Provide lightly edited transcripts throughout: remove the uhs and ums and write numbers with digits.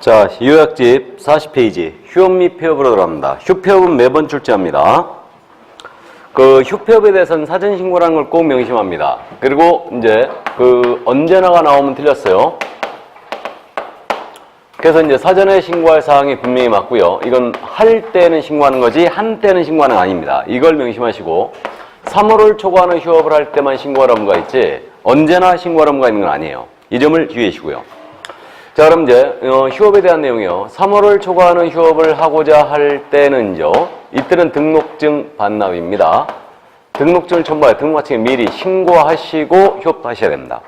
자, 요약집 40페이지 휴업 및 폐업으로 들어갑니다. 휴폐업은 매번 출제합니다. 그 휴폐업에 대해서는 사전 신고라는 걸 꼭 명심합니다. 그리고 이제 언제나가 나오면 틀렸어요. 그래서 이제 사전에 신고할 사항이 분명히 맞고요. 이건 할 때는 신고하는 거지 한 때는 신고하는 거 아닙니다. 이걸 명심하시고 3월을 초과하는 휴업을 할 때만 신고하라는 거 있지 언제나 신고하라는 거 있는 건 아니에요. 이 점을 주의하시고요. 자, 그럼 이제 휴업에 대한 내용이요. 3월을 초과하는 휴업을 하고자 할 때는요. 이때는 등록증 반납입니다. 등록증을 첨부하여 등록마치기 미리 신고하시고 휴업도 하셔야 됩니다.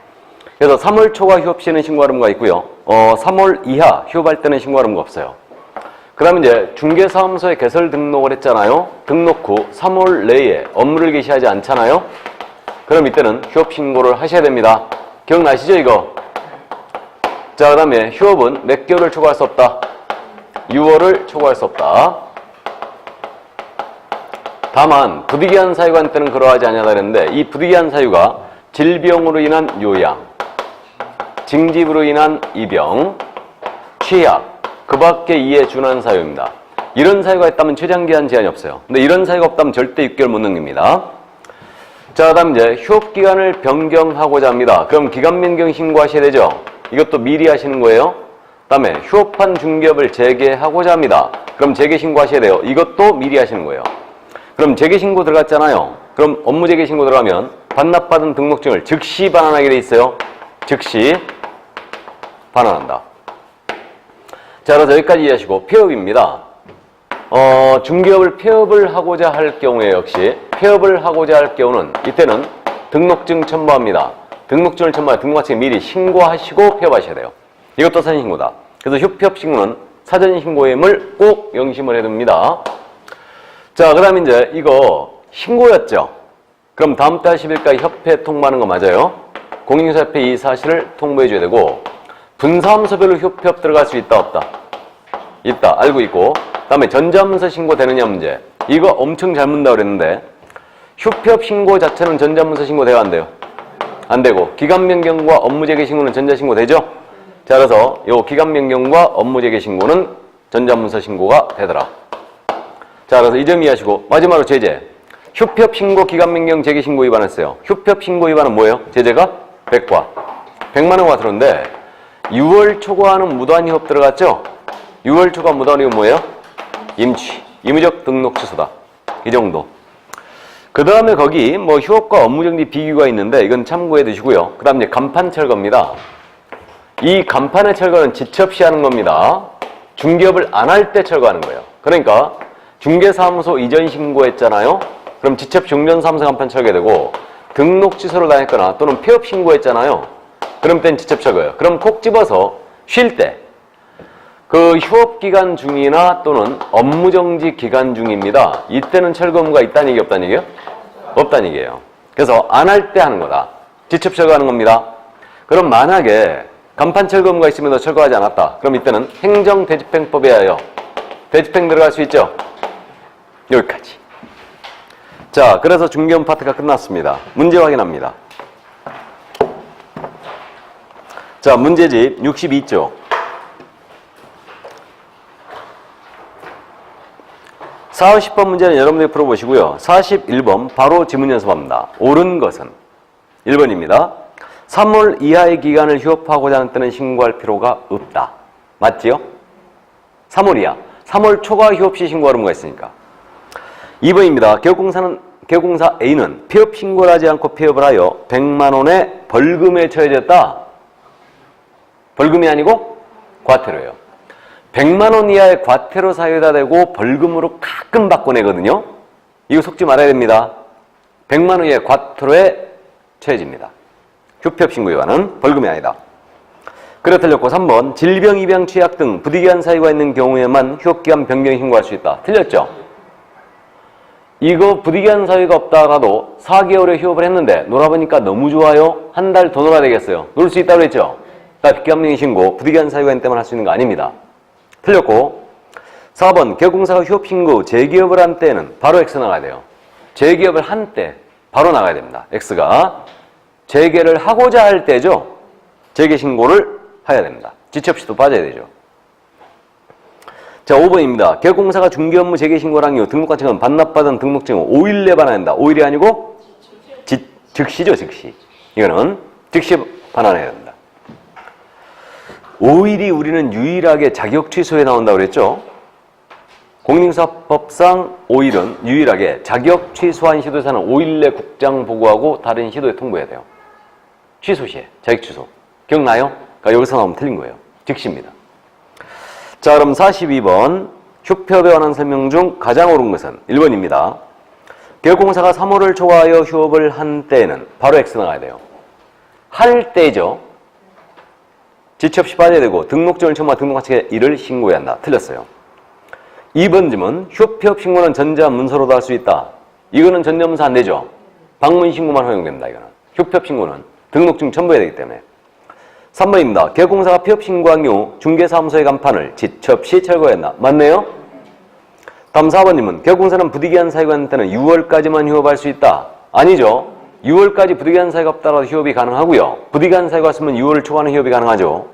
그래서 3월 초과 휴업 시에는 신고하는 거 있고요. 3월 이하 휴업할 때는 신고하는 거 없어요. 그러면 이제 중개사무소에 개설 등록을 했잖아요. 등록 후 3월 내에 업무를 개시하지 않잖아요. 그럼 이때는 휴업 신고를 하셔야 됩니다. 기억나시죠, 이거? 자, 그 다음에 휴업은 몇 개월을 초과할 수 없다? 6월을 초과할 수 없다. 다만 부득이한 사유가 있는 때는 그러하지 아니하다 그랬는데 이 부득이한 사유가 질병으로 인한 요양, 징집으로 인한 입영, 취약, 그 밖에 이에 준한 사유입니다. 이런 사유가 있다면 최장기한 제한이 없어요. 근데 이런 사유가 없다면 절대 6개월 못 넘깁니다. 자, 그 다음 이제 휴업기간을 변경하고자 합니다. 그럼 기간 변경 신고하셔야 되죠? 이것도 미리 하시는 거예요. 그 다음에 휴업한 중개업을 재개하고자 합니다. 그럼 재개 신고하셔야 돼요. 이것도 미리 하시는 거예요. 그럼 재개 신고 들어갔잖아요. 그럼 업무 재개 신고 들어가면 반납받은 등록증을 즉시 반환하게 돼 있어요. 즉시 반환한다. 자, 그래서 여기까지 이해하시고 폐업입니다. 중개업을 폐업을 하고자 할 경우에 역시 폐업을 하고자 할 경우는 이때는 등록증 첨부합니다. 등록증을 첨부하여 등록마치기 미리 신고하시고 폐업하셔야 돼요. 이것도 사전 신고다. 그래서 휴폐업 신고는 사전 신고임을 꼭 명심을 해둡니다. 자, 그 다음에 이제 이거 신고였죠. 그럼 다음 달 10일까지 협회 통보하는 거 맞아요. 공인중개사협회 이 사실을 통보해 줘야 되고 분사무소별로 휴폐업 들어갈 수 있다 없다? 있다. 알고 있고 그 다음에 전자문서 신고 되느냐 문제. 이거 엄청 잘 묻는다고 그랬는데 휴폐업 신고 자체는 전자문서 신고 돼요 안 돼요? 안 되고 기간 변경과 업무 재개 신고는 전자신고 되죠? 자, 그래서 요 기간 변경과 업무 재개 신고는 전자문서 신고가 되더라. 자, 그래서 이 점 이해하시고 마지막으로 제재. 휴폐업 신고 기간 변경 재개 신고 위반했어요. 휴폐업 신고 위반은 뭐예요? 제재가 100과 100만 원과 들었는데 6월 초과하는 무단 휴업 들어갔죠? 6월 초과 무단 휴업 뭐예요? 임취, 임의적 등록 취소다. 이 정도. 그 다음에 거기 뭐 휴업과 업무정지 비규가 있는데 이건 참고해 두시고요. 그 다음에 간판 철거입니다. 이 간판의 철거는 지체 없이 하는 겁니다. 중개업을 안 할 때 철거하는 거예요. 그러니까 중개사무소 이전 신고했잖아요. 그럼 지체 없이 중전사무소 간판 철거되고 등록 취소를 당했거나 또는 폐업 신고했잖아요. 그럼 땐 지체 없이 철거예요. 그럼 콕 집어서 쉴 때 그 휴업기간 중이나 또는 업무정지 기간 중입니다. 이때는 철거 의무가 있다는 얘기 없다는 얘기예요? 없다는 얘기예요. 그래서 안 할 때 하는 거다. 지체 없이 철거하는 겁니다. 그럼 만약에 간판 철거 의무가 있으면서 철거하지 않았다. 그럼 이때는 행정대집행법에 의하여 대집행 들어갈 수 있죠? 여기까지. 자, 그래서 중개업 파트가 끝났습니다. 문제 확인합니다. 자, 문제집 62쪽. 40번 문제는 여러분들이 풀어보시고요. 41번 바로 지문 연습합니다. 옳은 것은 1번입니다. 3월 이하의 기간을 휴업하고자 하는 때는 신고할 필요가 없다. 맞지요? 3월 이하. 3월 초과 휴업 시 신고할 의무가 있으니까. 2번입니다. 개업공사 A는 폐업 신고를 하지 않고 폐업을 하여 100만 원의 벌금에 처해졌다. 벌금이 아니고 과태료예요. 100만 원 이하의 과태료 사유에다 대고 벌금으로 가끔 바꿔내거든요. 이거 속지 말아야 됩니다. 100만 원 이하의 과태료에 처해집니다. 휴폐업 신고 위반은 벌금이 아니다. 그래 틀렸고 3번 질병, 입양, 취약 등 부득이한 사유가 있는 경우에만 휴업기간 변경 신고할 수 있다. 틀렸죠? 이거 부득이한 사유가 없다가도 4개월의 휴업을 했는데 놀아보니까 너무 좋아요. 한 달 더 놀아야 되겠어요. 놀 수 있다고 그랬죠? 기간 변경 신고 부득이한 사유가 있는 때만 할 수 있는 거 아닙니다. 틀렸고 4번 개업공사가 휴업 신고 재기업을 한 때는 바로 X 나가야 돼요. 재기업을 한 때 바로 나가야 됩니다. X가 재개를 하고자 할 때죠. 재개 신고를 해야 됩니다. 지체 없이도 빠져야 되죠. 자, 5번입니다. 개업공사가 중개업무 재개신고를 한 경우 등록관청은 반납받은 등록증을 5일 내에 반환한다. 5일이 아니고 즉시죠, 즉시. 이거는 즉시 반환해야 된다. 5일이 우리는 유일하게 자격 취소에 나온다고 그랬죠. 공인중개사법상 5일은 유일하게 자격 취소한 시도사는 5일 내 국장 보고하고 다른 시도에 통보해야 돼요. 취소 시에 자격 취소. 기억나요? 그러니까 여기서 나오면 틀린 거예요. 즉시입니다. 자, 그럼 42번 휴업에 관한 설명 중 가장 옳은 것은 1번입니다. 개업공사가 3월을 초과하여 휴업을 한 때에는 바로 X 나가야 돼요. 할 때죠. 지체 없이 빠져야 되고 등록증을 첨부한 등록관청에 이를 신고해야 한다. 틀렸어요. 2번 질문 휴업 신고는 전자 문서로도 할 수 있다. 이거는 전자문서 안 되죠. 방문 신고만 허용됩니다. 이거는 휴업 신고는 등록증 첨부해야 되기 때문에. 3번입니다. 개업공사가 폐업 신고한 경우 중개사무소의 간판을 지체 없이 철거해야 한다. 맞네요? 다음 4번님은 개업공사는 부득이한 사유가 있는 때는 6월까지만 휴업할 수 있다. 아니죠. 6월까지 부득이한 사유가 없다라도 휴업이 가능하고요. 부득이한 사유가 있으면 6월을 초과하는 휴업이 가능하죠.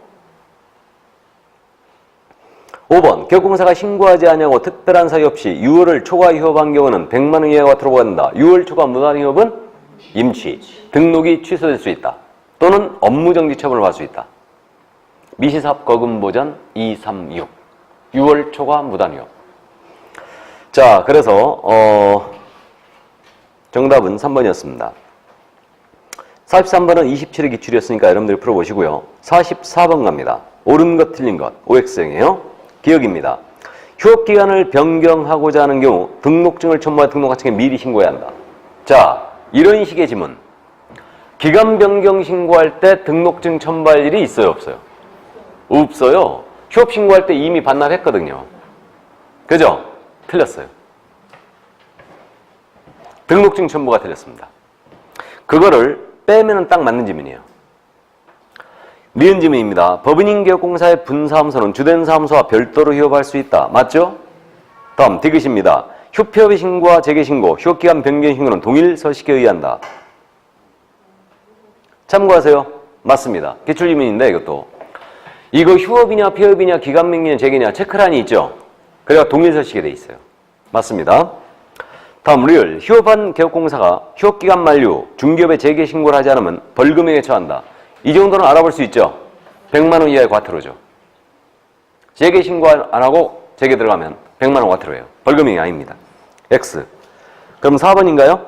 5번 개업공사가 신고하지 않냐고 특별한 사유 없이 6월을 초과 휴업한 경우는 100만 원 이하가 들어간다. 6월 초과 무단 휴업은 임취, 등록이 취소될 수 있다. 또는 업무정지 처분을 받을 수 있다. 미시사업 거금보전 236 6월 초과 무단 휴업. 자, 그래서 정답은 3번이었습니다. 43번은 27의 기출이었으니까 여러분들이 풀어보시고요. 44번 갑니다. 옳은 것 틀린 것 OX형이에요. 기억입니다. 휴업기간을 변경하고자 하는 경우 등록증을 첨부한 등록관청에 미리 신고해야 한다. 자, 이런 식의 지문. 기간 변경 신고할 때 등록증 첨부할 일이 있어요, 없어요? 없어요. 휴업 신고할 때 이미 반납했거든요. 그죠? 틀렸어요. 등록증 첨부가 틀렸습니다. 그거를 빼면은 딱 맞는 지문이에요. 니은 지문입니다. 법인인 개업공사의 분사무소는 주된 사무소와 별도로 휴업할 수 있다. 맞죠? 다음 디귿입니다. 휴업의 신고와 재개신고, 휴업기간 변경 신고는 동일 서식에 의한다. 참고하세요. 맞습니다. 기출지문인데 이것도. 이거 휴업이냐 폐업이냐 기간 변경이냐 재개냐 체크란이 있죠? 그래가 동일 서식에 돼 있어요. 맞습니다. 다음 리얼. 휴업한 개업공사가 휴업기간 만료, 중개업에 재개신고를 하지 않으면 벌금에 처한다. 이 정도는 알아볼 수 있죠. 100만 원 이하의 과태료죠. 재개신고 안 하고 재개 들어가면 100만 원 과태료예요. 벌금이 아닙니다. X. 그럼 4번인가요?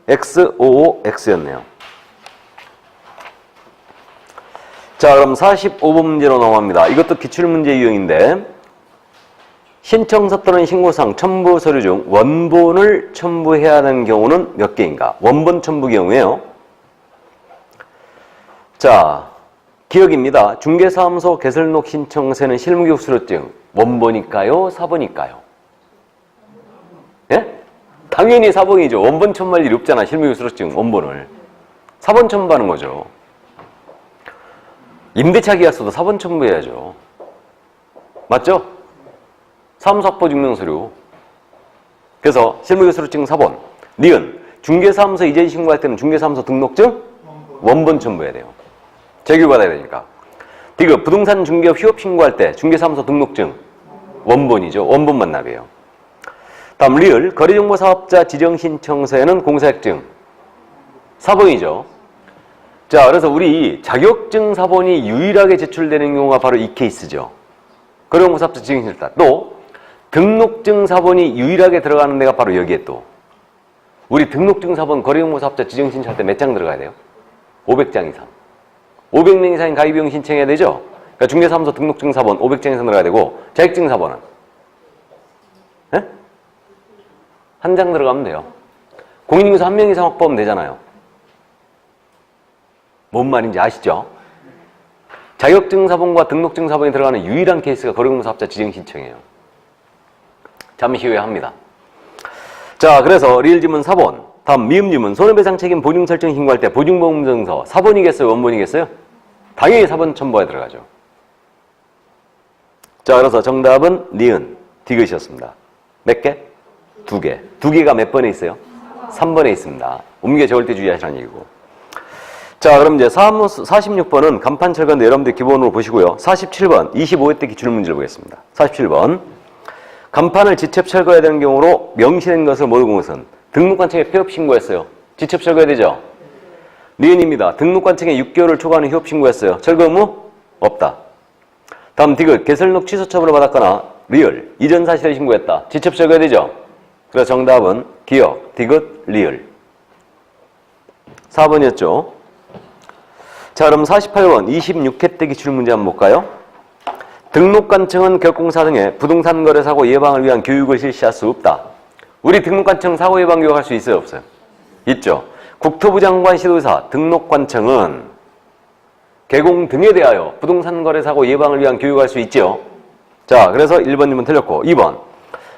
XOOX였네요. 자, 그럼 45번 문제로 넘어갑니다. 이것도 기출문제 유형인데 신청서 또는 신고사항 첨부 서류 중 원본을 첨부해야 하는 경우는 몇 개인가? 원본 첨부 경우에요. 자, 기억입니다. 중개사무소 개설록 신청서는 실무교육 수료증 원본일까요? 사본일까요? 예? 당연히 사본이죠. 원본 첨부할 일이 없잖아. 실무교육 수료증 원본을. 사본 첨부하는 거죠. 임대차 계약서도 사본 첨부해야죠. 맞죠? 사무소 확보 증명서류. 그래서 실무교육 수료증 사본. 니은 중개사무소 이전 신고할 때는 중개사무소 등록증 원본 첨부해야 돼요. 재교받아야 되니까. 디귿 부동산 중개업 휴업 신고할 때 중개사무소 등록증 원본이죠. 원본 만납이에요. 다음 리을 거래정보사업자 지정신청서에는 공사획증 사본이죠. 자, 그래서 우리 자격증 사본이 유일하게 제출되는 경우가 바로 이 케이스죠. 거래정보사업자 지정신청서. 또 등록증 사본이 유일하게 들어가는 데가 바로 여기에 또 우리 등록증 사본 거래정보사업자 지정신청할 때 몇 장 들어가야 돼요? 500장 이상. 500명 이상인 가입비용 신청해야 되죠? 그러니까 중개사무소 등록증 사본 500장 이상 들어가야 되고 자격증 사본은 네? 한 장 들어가면 돼요. 공인중개사 1명 이상 확보하면 되잖아요. 뭔 말인지 아시죠? 자격증 사본과 등록증 사본이 들어가는 유일한 케이스가 거래공사업자 지정 신청이에요. 잠시 후에 합니다. 자, 그래서 리을 지문 사본. 다음 미음 지문. 손해배상 책임 보증 설정 신고할 때 보증보험 증서 사본이겠어요? 원본이겠어요? 당연히 사본 첨부에 들어가죠. 자, 그래서 정답은 니은 디귿이었습니다. 몇 개? 2개. 2개가 몇 번에 있어요? 3번에 있습니다. 옮겨 적을 때 주의하시라는 얘기고. 자, 그럼 이제 46번은 간판 철거인데 여러분들 기본으로 보시고요. 47번 25회 때 기출문제를 보겠습니다. 47번 간판을 직접 철거해야 되는 경우로 명시된 것을 모르는 것은 등록관청에 폐업 신고했어요. 직접 철거해야 되죠? 니은입니다. 등록관청에 6개월을 초과하는 휴업 신고했어요. 철거 의무? 없다. 다음 디귿. 개설록 취소 처분을 받았거나 리을. 이전 사실을 신고했다. 직접 철거해야 되죠? 그래서 정답은 기억, 디귿, 리을. 4번이었죠. 자, 그럼 48번 26회 때 기출 문제 한번 볼까요? 등록관청은 교육공사 등의 부동산 거래 사고 예방을 위한 교육을 실시할 수 없다. 우리 등록관청 사고 예방 교육할 수 있어요, 없어요? 있죠. 국토부 장관 시도의사 등록관청은 개공 등에 대하여 부동산 거래 사고 예방을 위한 교육할 수 있죠. 자, 그래서 1번님은 틀렸고 2번.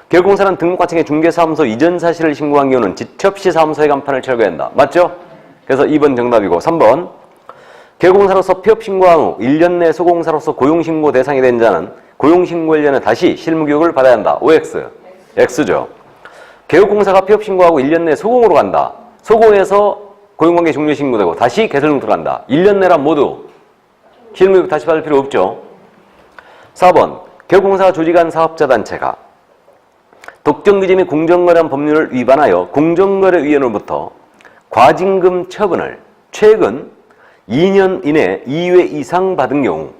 개공사는 등록관청에 중개사무소 이전 사실을 신고한 경우는 지첩시 사무소의 간판을 철거해야 한다. 맞죠? 그래서 2번 정답이고 3번. 개공사로서 폐업 신고한 후 1년 내 소공사로서 고용신고 대상이 된 자는 고용신고 1년에 다시 실무교육을 받아야 한다. OX. X죠. 개업공사가 폐업 신고하고 1년 내 소공으로 간다. 소공에서 고용관계 종료 신고되고 다시 개설로 들어간다. 1년 내란 모두 실무교육 다시 받을 필요 없죠. 4번. 개업공사가 조직한 사업자단체가 독점규제 및 공정거래한 법률을 위반하여 공정거래위원회로부터 과징금 처분을 최근 2년 이내 2회 이상 받은 경우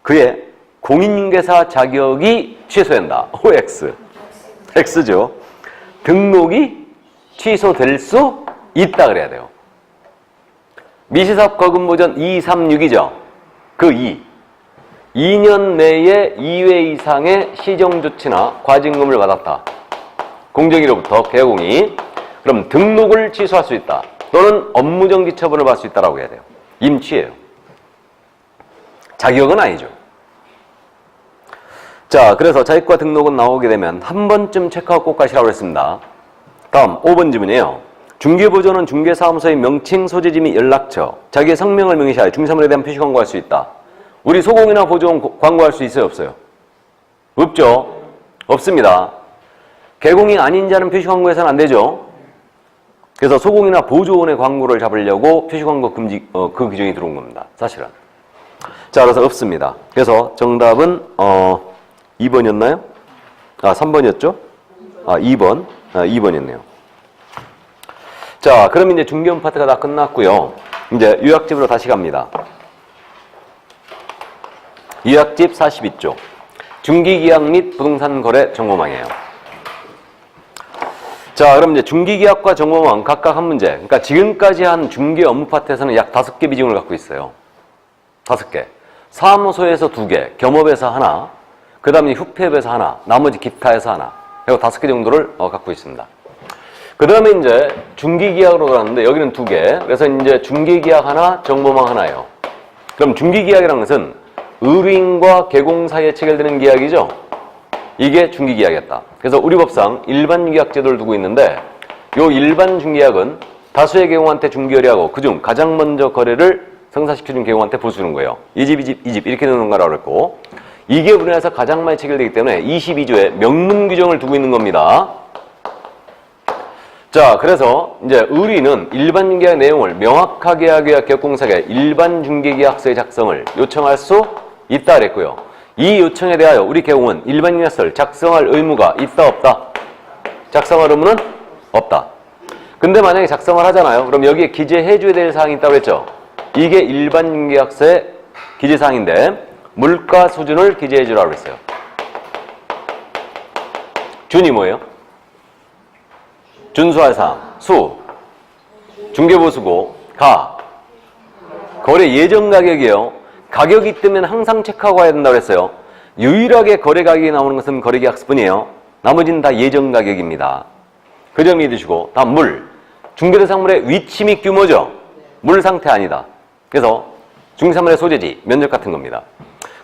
그의 공인중개사 자격이 취소된다. OX. X죠. 등록이 취소될 수 있다 그래야 돼요. 미시사업 거금보전 236이죠. 그 2. 2년 내에 2회 이상의 시정조치나 과징금을 받았다. 공정위로부터 개공이. 그럼 등록을 취소할 수 있다. 또는 업무정지 처분을 받을 수 있다라고 해야 돼요. 임취예요. 자격은 아니죠. 자, 그래서 자격과 등록은 나오게 되면 한 번쯤 체크하고 꼭 가시라고 했습니다. 다음 5번 질문이에요. 중개보조는 중개사무소의 명칭, 소재지 및 연락처, 자기의 성명을 명시하여 중개사물에 대한 표시 광고할 수 있다. 우리 소공이나 보조원 광고할 수 있어요, 없어요? 없죠? 없습니다. 개공이 아닌 자는 표시 광고해서는 안 되죠. 그래서 소공이나 보조원의 광고를 잡으려고 표시광고 금지, 그 규정이 들어온 겁니다. 사실은. 자, 그래서 없습니다. 그래서 정답은, 2번이었나요? 3번이었죠? 2번. 2번이었네요. 자, 그럼 이제 중개원 파트가 다 끝났고요. 이제 요약집으로 다시 갑니다. 요약집 42쪽. 중기계약 및 부동산 거래 정보망이에요. 자, 그럼 이제 중기계약과 정보망 각각 한 문제. 그러니까 지금까지 한 중개 업무 파트에서는 약 5개 비중을 갖고 있어요. 5개. 사무소에서 2개, 겸업에서 하나, 그 다음에 후폐업에서 하나, 나머지 기타에서 하나. 그리고 5개 정도를 갖고 있습니다. 그 다음에 이제 중기계약으로 가는데 여기는 2개. 그래서 이제 중기계약 하나, 정보망 하나예요. 그럼 중기계약이라는 것은 의뢰인과 개공 사이에 체결되는 계약이죠. 이게 중기계약이었다. 그래서 우리 법상 일반 중개약 제도를 두고 있는데 요 일반 중개약은 다수의 개공한테 중개거래하고 그중 가장 먼저 거래를 성사시켜준 개공한테 보수주는 거예요. 이 집, 이 집, 이 집 이렇게 되는 거라고 그랬고 이게 우리나라에서 가장 많이 체결되기 때문에 22조에 명문 규정을 두고 있는 겁니다. 자, 그래서 이제 의뢰인은 일반 중개약 내용을 명확하게 하기 위해 개업공사에게 일반 중개계약서의 작성을 요청할 수 있다 그랬고요. 이 요청에 대하여 우리 개공은 일반 중개약서를 작성할 의무가 있다 없다? 작성할 의무는 없다. 근데 만약에 작성을 하잖아요. 그럼 여기에 기재해줘야 될 사항이 있다고 했죠. 이게 일반 중개약서의 기재사항인데 물가 수준을 기재해주라고 했어요. 준이 뭐예요? 준수할 사항, 수, 중개보수고, 가, 거래 예정 가격이에요. 가격이 뜨면 항상 체크하고 가야 된다고 했어요. 유일하게 거래 가격이 나오는 것은 거래계약서뿐이에요. 나머지는 다 예정 가격입니다. 그 점 이해해주시고 다음 물. 중개대상물의 위치 및 규모죠. 물 상태 아니다. 그래서 중개사물의 소재지, 면적 같은 겁니다.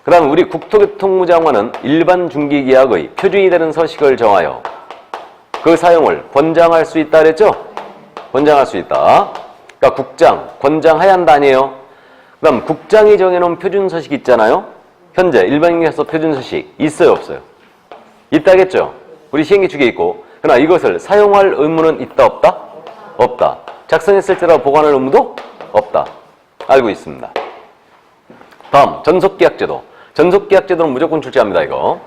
그 다음 우리 국토교통부 장관은 일반 중개계약의 표준이 되는 서식을 정하여 그 사용을 권장할 수 있다 그랬죠? 권장할 수 있다. 그러니까 국장, 권장해야 한다 아니에요? 그 다음 국장이 정해놓은 표준서식 있잖아요. 현재 일반인에서 표준서식 있어요 없어요? 있다겠죠. 우리 시행기 축에 있고. 그러나 이것을 사용할 의무는 있다 없다? 없다. 작성했을 때라도 보관할 의무도 없다. 알고 있습니다. 다음 전속계약제도. 전속계약제도는 무조건 출제합니다. 이거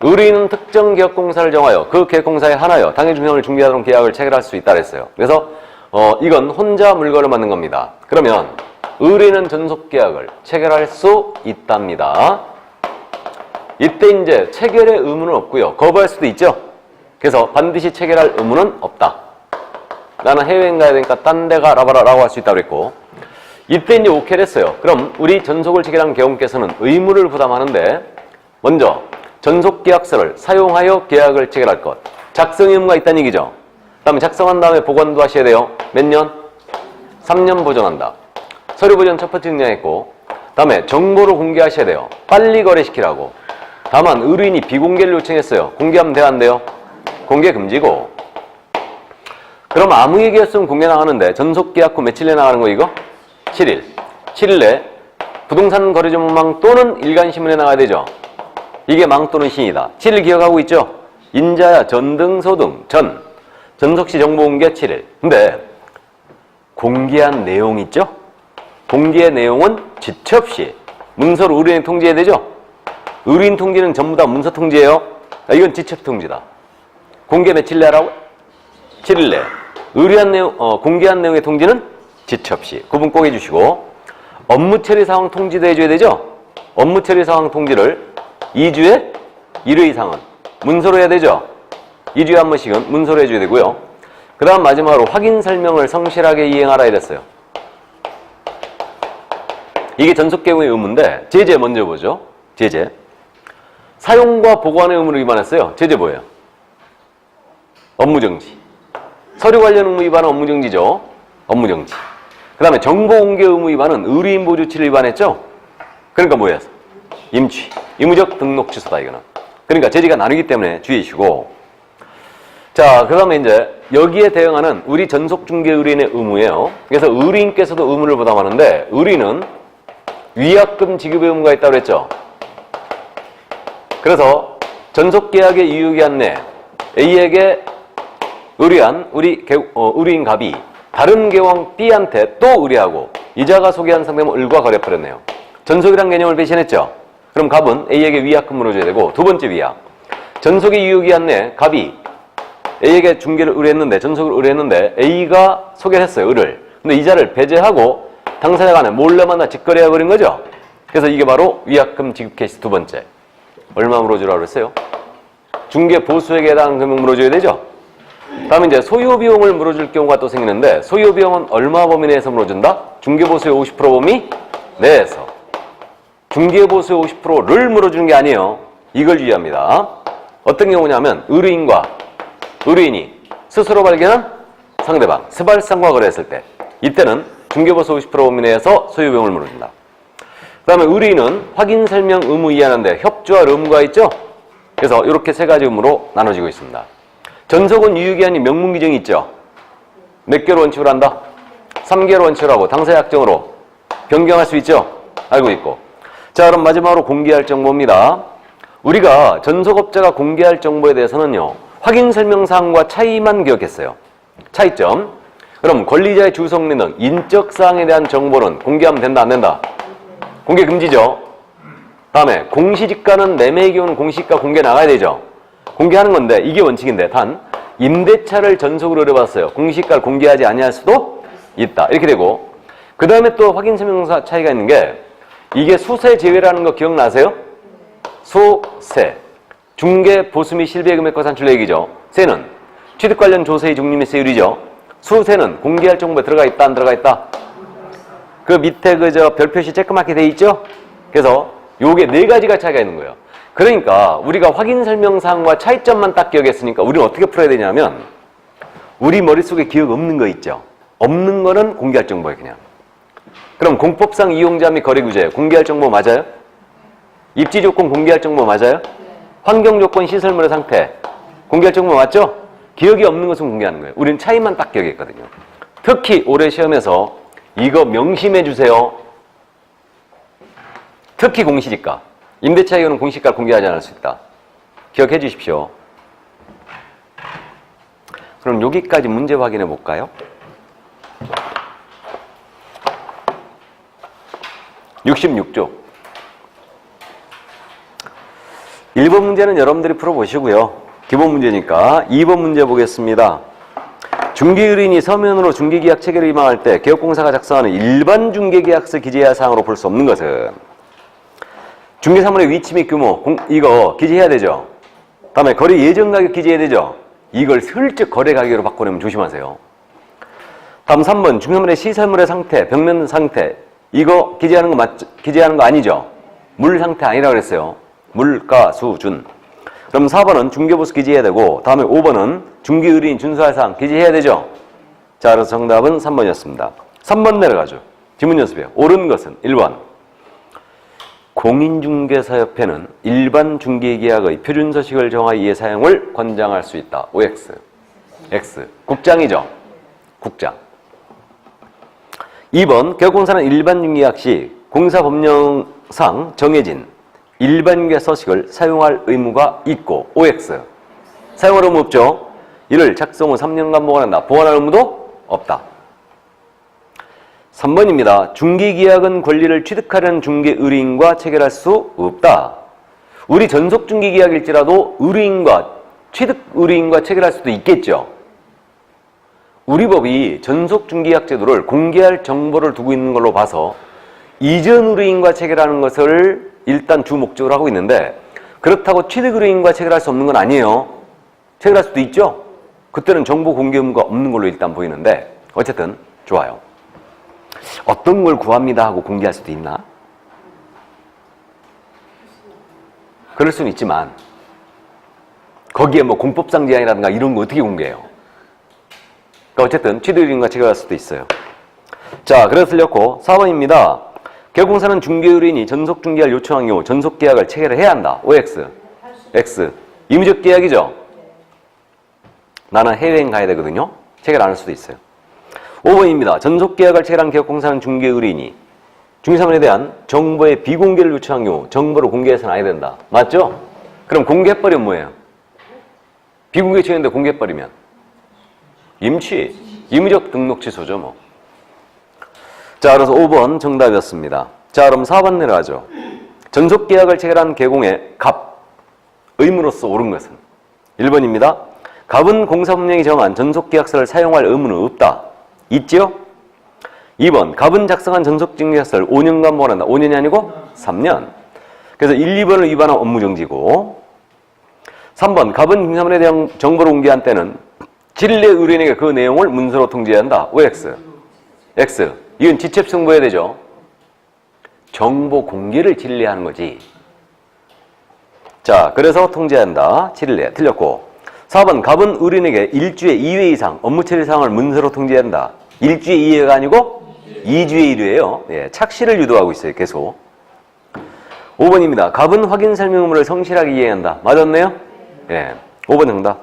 의뢰인은 특정 기업공사를 정하여 그 기업공사에 한하여 당해 중형을 중개하도록 계약을 체결할 수 있다 그랬어요. 그래서 이건 혼자 물건을 만든 겁니다. 그러면 의뢰인은 전속계약을 체결할 수 있답니다. 이때 이제 체결의 의무는 없고요. 거부할 수도 있죠. 그래서 반드시 체결할 의무는 없다. 나는 해외여행 가야 되니까 딴 데 가라봐라 라고 할 수 있다고 그랬고, 이때 이제 오케이를 했어요. 그럼 우리 전속을 체결한 개업계에서는 의무를 부담하는데, 먼저 전속계약서를 사용하여 계약을 체결할 것, 작성 의무가 있다는 얘기죠. 그 다음에 작성한 다음에 보관도 하셔야 돼요. 몇 년? 3년 보존한다. 서류 보존 첫 번째 등장했고, 그 다음에 정보를 공개하셔야 돼요. 빨리 거래시키라고. 다만 의뢰인이 비공개를 요청했어요. 공개하면 돼요, 안 돼요? 공개 금지고. 그럼 아무 얘기 없으면 공개 나가는데 전속계약 후 며칠 내에 나가는 거 이거? 7일. 7일 내 부동산 거래전문망 또는 일간신문에 나가야 되죠. 이게 망 또는 신이다. 7일 기억하고 있죠? 인자야, 전등소 등 전속시 정보 공개 7일. 근데 공개한 내용 있죠? 공개의 내용은 지체 없이 문서로 의뢰인 통지해야 되죠? 의뢰인 통지는 전부 다 문서 통지예요. 이건 지체 통지다. 공개 며칠 내라고? 7일 내. 의뢰한 내용, 공개한 내용의 통지는 지체 없이. 구분 꼭 해주시고, 업무 처리 상황 통지도 해줘야 되죠? 업무 처리 상황 통지를 2주에 1회 이상은 문서로 해야 되죠? 2주에 한 번씩은 문서로 해줘야 되고요. 그 다음 마지막으로 확인 설명을 성실하게 이행하라 이랬어요. 이게 전속계약의 의무인데, 제재 먼저 보죠. 제재. 사용과 보관의 의무를 위반했어요. 제재 뭐예요? 업무정지. 서류 관련 의무 위반은 업무정지죠. 업무정지. 그 다음에 정보공개 의무 위반은 의뢰인 보조치를 위반했죠. 그러니까 뭐예요? 임취. 의무적 등록 취소다 이거는. 그러니까 제재가 나누기 때문에 주의해 주시고. 자, 그 다음에 이제 여기에 대응하는 우리 전속중개 의뢰인의 의무예요. 그래서 의뢰인께서도 의무를 부담하는데, 의뢰인은 위약금 지급의 의무가 있다고 그랬죠. 그래서 전속계약의 이유기한 내 A에게 의뢰한 의뢰인 갑이 다른 계왕 B한테 또 의뢰하고 이자가 소개한 상대는 을과 거래 버렸네요. 전속이란 개념을 배신했죠. 그럼 갑은 A에게 위약금으로 줘야 되고, 두 번째 위약. 전속의 이유기한 내 갑이 A에게 중개를 의뢰했는데, 전속을 의뢰했는데 A가 소개를 했어요. 을을. 근데 이자를 배제하고 당사자 간에 몰래 만나 직거래해버린 거죠. 그래서 이게 바로 위약금 지급 케이스 두 번째. 얼마 물어주라고 그랬어요? 중개 보수액에 해당하는 금액 물어줘야 되죠? 다음에 이제 소요비용을 물어줄 경우가 또 생기는데, 소요비용은 얼마 범위 내에서 물어준다? 중개보수의 50% 범위 내에서. 중개보수의 50%를 물어주는 게 아니에요. 이걸 주의합니다. 어떤 경우냐면 의뢰인이 스스로 발견한 상대방, 스발상과 거래했을 때, 이때는 중개보수 50% 범위 내에서 소요비용을 물어준다. 그 다음에 의뢰인은 확인 설명 의무 이해하는데 협조할 의무가 있죠? 그래서 이렇게 세 가지 의무로 나눠지고 있습니다. 전속은 유효기한이 명문 규정이 있죠? 몇 개월 원칙으로 한다? 3개월 원칙으로 하고 당사자 약정으로 변경할 수 있죠? 알고 있고. 자, 그럼 마지막으로 공개할 정보입니다. 우리가 전속업자가 공개할 정보에 대해서는요, 확인 설명사항과 차이만 기억했어요. 차이점. 그럼 권리자의 주소내 등 인적사항에 대한 정보는 공개하면 된다, 안 된다? 공개 금지죠. 다음에 공시지가는 매매 기준 공시지가 공개 나가야 되죠. 공개하는 건데 이게 원칙인데, 단 임대차를 전속으로 의뢰받았어요. 공시지가를 공개하지 아니할 수도 있다. 이렇게 되고, 그 다음에 또 확인 설명사 차이가 있는 게, 이게 수세 제외라는 거 기억나세요? 수세. 중개 보수 및 실비의 금액과 산출의 얘기죠. 세는 취득 관련 조세의 종류 및 세율이죠. 수세는 공개할 정보에 들어가 있다, 안 들어가 있다? 그 밑에 별표시 체크마크 돼 있죠? 그래서 요게 네 가지가 차이가 있는 거예요. 그러니까 우리가 확인 설명사항과 차이점만 딱 기억했으니까 우리는 어떻게 풀어야 되냐면, 우리 머릿속에 기억 없는 거 있죠? 없는 거는 공개할 정보예요, 그냥. 그럼 공법상 이용자 및 거래규제 공개할 정보 맞아요? 입지 조건 공개할 정보 맞아요? 환경 조건 시설물의 상태 공개할 정보 맞죠? 기억이 없는 것은 공개하는 거예요. 우리는 차이만 딱 기억했거든요. 특히 올해 시험에서 이거 명심해 주세요. 특히 공시지가. 임대차 이거는 공시지가를 공개하지 않을 수 있다. 기억해 주십시오. 그럼 여기까지 문제 확인해 볼까요? 66쪽. 1번 문제는 여러분들이 풀어보시고요. 기본 문제니까 2번 문제 보겠습니다. 중개의뢰인이 서면으로 중개계약 체결을 임명할 때 개업공사가 작성하는 일반 중개계약서 기재야 사항으로 볼 수 없는 것은 중개사물의 위치 및 규모 이거 기재해야 되죠. 다음에 거래 예정 가격 기재해야 되죠. 이걸 슬쩍 거래 가격으로 바꿔내면 조심하세요. 다음 3번 중개물의 시설물의 상태, 벽면 상태 이거 기재하는 거 기재하는 거 아니죠. 물 상태 아니라고 그랬어요. 물가 수준. 그럼 4번은 중개보수 기재해야 되고 다음에 5번은 중개의뢰인 준수할 사항 기재해야 되죠. 자, 그래서 정답은 3번이었습니다. 3번 내려가죠. 지문 연습이에요. 옳은 것은 1번 공인중개사협회는 일반 중개계약의 표준서식을 정하기 위해 사용을 권장할 수 있다. OX. X. 국장이죠. 국장. 2번 개업공사는 일반 중개계약 시 공사법령상 정해진 일반계 서식을 사용할 의무가 있고 OX. 사용할 의무 없죠. 이를 작성 후 3년간 보관한다. 보관할 의무도 없다. 3번입니다. 중개계약은 권리를 취득하려는 중개의뢰인과 체결할 수 없다. 우리 전속중개계약일지라도 취득의뢰인과 체결할 수도 있겠죠. 우리 법이 전속중개계약 제도를 공개할 정보를 두고 있는 걸로 봐서 이전 의뢰인과 체결하는 것을 일단 주 목적으로 하고 있는데 그렇다고 취득의뢰인과 체결할 수 없는 건 아니에요. 체결할 수도 있죠. 그때는 정보 공개 의무가 없는 걸로 일단 보이는데 어쨌든 좋아요. 어떤 걸 구합니다 하고 공개할 수도 있나? 그럴 수는 있지만 거기에 뭐 공법상 제한이라든가 이런 거 어떻게 공개해요? 그러니까 어쨌든 취득의뢰인과 체결할 수도 있어요. 자, 그래서 틀렸고 4번입니다. 개업공사는 중개의뢰인이 전속중개를 요청한 경우 전속계약을 체결을 해야 한다. OX. X. 임의적 계약이죠. 나는 해외여행 가야 되거든요. 체결 안 할 수도 있어요. 5번입니다. 전속계약을 체결한 개업공사는 중개의뢰인이 중개사물에 대한 정보의 비공개를 요청한 경우 정보를 공개해서는 안 해야 된다. 맞죠? 그럼 공개해버리면 뭐예요? 비공개 처리했는데 공개해버리면 임의적 등록 취소죠. 뭐. 자, 그래서 5번 정답이었습니다. 자, 그럼 4번 내려가죠. 전속계약을 체결한 개공의 갑, 의무로서 옳은 것은 1번입니다. 갑은 공사법령이 정한 전속계약서를 사용할 의무는 없다. 있죠? 2번 갑은 작성한 전속계약서를 5년간 보관한다. 5년이 아니고 3년. 그래서 1, 2번을 위반한 업무정지고 3번 갑은 공사물에 대한 정보를 공개한 때는 7일 내 의뢰인에게 그 내용을 문서로 통지해야 한다. OX. X. 이건 지체 승부해야 되죠. 정보 공개를 7일 내에 하는 거지. 자, 그래서 통지해야 한다. 7일 내에. 틀렸고 4번 갑은 의뢰인에게 일주에 2회 이상 업무 처리 사항을 문서로 통지해야 한다. 일주에 2회가 아니고 2주에 1회예요. 예, 착시를 유도하고 있어요. 계속. 5번입니다. 갑은 확인 설명 의무를 성실하게 이행한다. 맞았네요? 예, 5번 정답.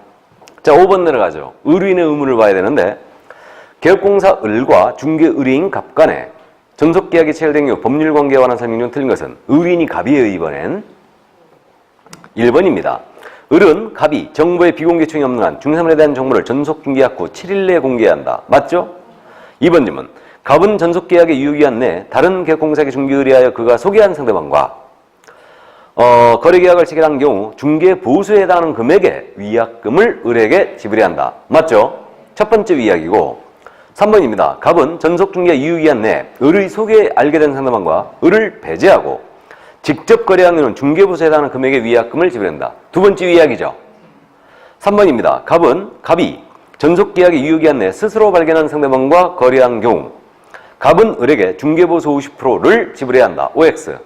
자, 5번 내려가죠. 의뢰인의 의무를 봐야 되는데 개업공사 을과 중개의뢰인 갑 간에 전속계약이 체결된 경우 법률관계에 관한 설명 중 틀린 것은 의뢰인이 갑이에요. 이번엔 1번입니다. 을은 갑이 정보의 비공개 요청이 없는 한 중개사물에 대한 정보를 전속중개약 후 7일 내에 공개해야 한다. 맞죠? 2번 질문. 갑은 전속계약의 유효기한 내 다른 개업공사에게 중개의뢰하여 그가 소개한 상대방과 거래계약을 체결한 경우 중개보수에 해당하는 금액의 위약금을 을에게 지불해야 한다. 맞죠? 첫 번째 위약이고 3번입니다. 갑은 전속중개 유효기한 내 을의 소개에 알게 된 상대방과 을을 배제하고 직접 거래한 경우는 중개보수에 해당하는 금액의 위약금을 지불한다. 두 번째 위약이죠. 3번입니다. 갑이 전속계약의 유효기한 내 스스로 발견한 상대방과 거래한 경우 갑은 을에게 중개보수 50%를 지불해야 한다. OX.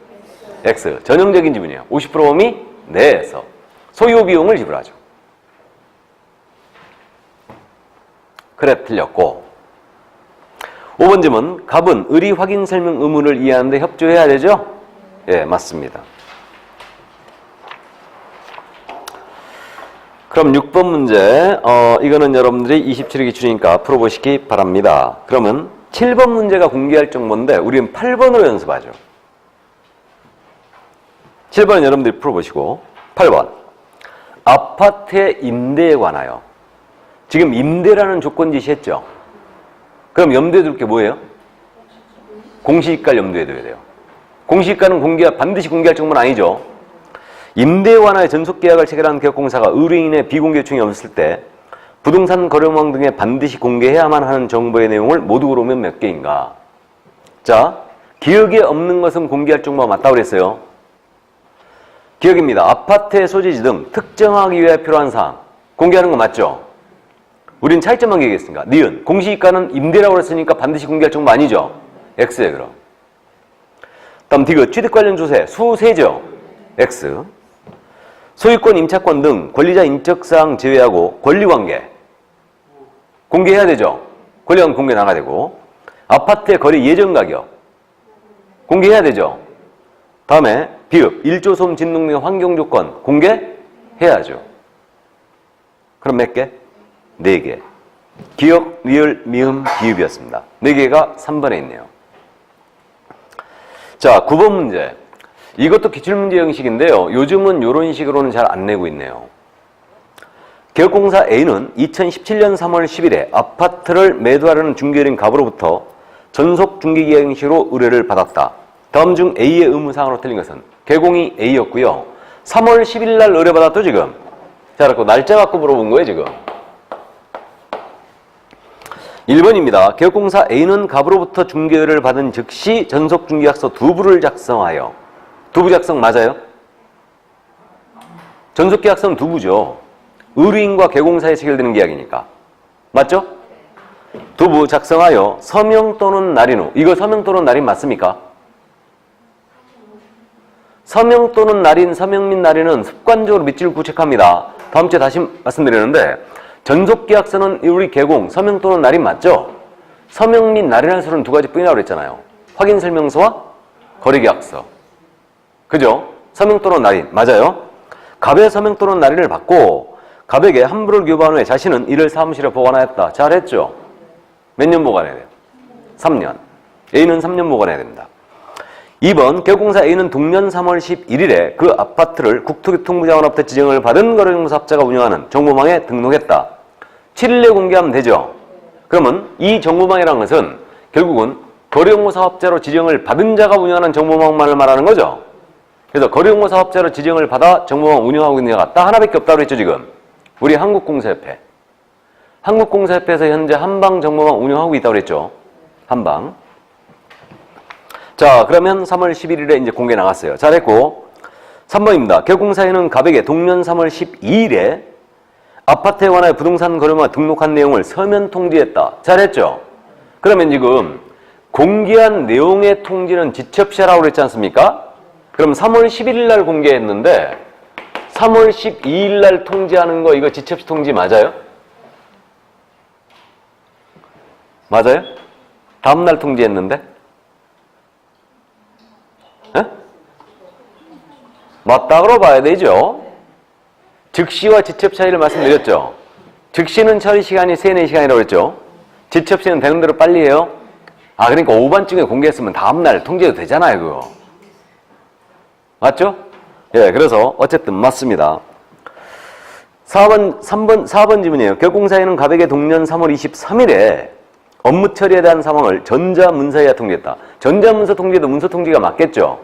X. 전형적인 지문이에요. 50% 범위 내에서 소요 비용을 지불하죠. 그래, 틀렸고 5번 질문. 갑은 을이 확인 설명 의무를 이해하는데 협조해야 되죠? 예, 맞습니다. 그럼 6번 문제, 이거는 여러분들이 27일 기출이니까 풀어보시기 바랍니다. 그러면 7번 문제가 공개할 정보인데 우리는 8번으로 연습하죠. 7번은 여러분들이 풀어보시고 8번. 아파트의 임대에 관하여 지금 임대라는 조건 지시했죠. 그럼 염두에 둘 게 뭐예요? 공시지가를 염두에 둬야 돼요. 공시지가는 반드시 공개할 정보는 아니죠. 임대 완화의 전속계약을 체결한 개업공사가 의뢰인의 비공개 요청이 없을 때 부동산 거래망 등에 반드시 공개해야만 하는 정보의 내용을 모두 고르면 몇 개인가? 자, 기억에 없는 것은 공개할 정보가 맞다고 그랬어요. 기억입니다. 아파트의 소재지 등 특정하기 위해 필요한 사항. 공개하는 거 맞죠? 우린 차이점만 기억했으니까. 니은, 공시지가는 임대라고 했으니까 반드시 공개할 정보 아니죠? X에 그럼. 다음 디귿, 취득 관련 조세, 수세죠? X. 소유권, 임차권 등 권리자 인적사항 제외하고 권리관계. 공개해야 되죠? 권리관계 공개 나가야 되고. 아파트의 거래 예정 가격. 공개해야 되죠? 다음에 비읍, 일조 소음 진동 등 환경조건 공개해야죠. 그럼 몇 개? 4개. 기억, 리을, 미음, 비읍이었습니다. 4개가 3번에 있네요. 자, 9번 문제. 이것도 기출문제 형식인데요. 요즘은 이런 식으로는 잘 안 내고 있네요. 개업공사 A는 2017년 3월 10일에 아파트를 매도하려는 중개인 갑으로부터 전속 중개계약 형식으로 의뢰를 받았다. 다음 중 A의 의무사항으로 틀린 것은? 개공이 A였고요. 3월 10일 날 의뢰받았죠, 지금? 자, 그렇고 날짜 갖고 물어본 거예요, 지금. 1번입니다. 개업공사 A는 갑으로부터 중개를 받은 즉시 전속중개약서 2부를 작성하여. 2부 작성 맞아요? 전속계약서는 2부죠. 의뢰인과 개공사에 체결되는 계약이니까. 맞죠? 2부 작성하여 서명 또는 날인 후. 이거 서명 또는 날인 맞습니까? 서명 또는 날인, 서명 및 날인은 습관적으로 밑줄 구책합니다. 다음 주에 다시 말씀드리는데 전속계약서는 우리 개공, 서명 또는 날인 맞죠? 서명 및 날인할 수는 2가지 뿐이라고 그랬잖아요. 확인설명서와 거래계약서. 그죠? 서명 또는 날인. 맞아요? 갑의 서명 또는 날인을 받고 갑에게 환불을 교부한 후에 자신은 이를 사무실에 보관하였다. 잘했죠? 몇 년 보관해야 돼요? 3년. A는 3년 보관해야 됩니다. 2번, 개업공사 A는 동년 3월 11일에 그 아파트를 국토교통부 장관으로부터 지정을 받은 거래공사업자가 운영하는 정보망에 등록했다. 7일 내에 공개하면 되죠? 그러면 이 정보망이라는 것은 결국은 거래공사업자로 지정을 받은 자가 운영하는 정보망만을 말하는 거죠? 그래서 거래공사업자로 지정을 받아 정보망 운영하고 있는 자가 딱 하나밖에 없다고 그랬죠, 지금? 우리 한국공사협회. 한국공사협회에서 현재 한방 정보망 운영하고 있다고 그랬죠? 한방. 자, 그러면 3월 11일에 이제 공개 나갔어요. 잘했고. 3번입니다. 개업공사에는 갑에게 동년 3월 12일에 아파트에 관하여 부동산 거래망에 등록한 내용을 서면 통지했다. 잘했죠? 그러면 지금 공개한 내용의 통지는 지첩시라고 그랬지 않습니까? 그럼 3월 11일 날 공개했는데 3월 12일 날 통지하는 거 이거 지첩시 통지 맞아요? 맞아요? 다음 날 통지했는데? 에? 맞다고 봐야 되죠. 즉시와 지첩 차이를 말씀드렸죠. 즉시는 처리 시간이 3, 4시간이라고 그랬죠. 지첩시는 되는 대로 빨리 해요. 아, 그러니까 오반쯤에 공개했으면 다음날 통지해도 되잖아요, 그거. 맞죠? 예, 그래서 어쨌든 맞습니다. 4번 질문이에요. 개업공사에는 갑에게 동년 3월 23일에 업무 처리에 대한 상황을 전자문서에야 통지했다. 전자문서 통지도 문서 통지가 맞겠죠?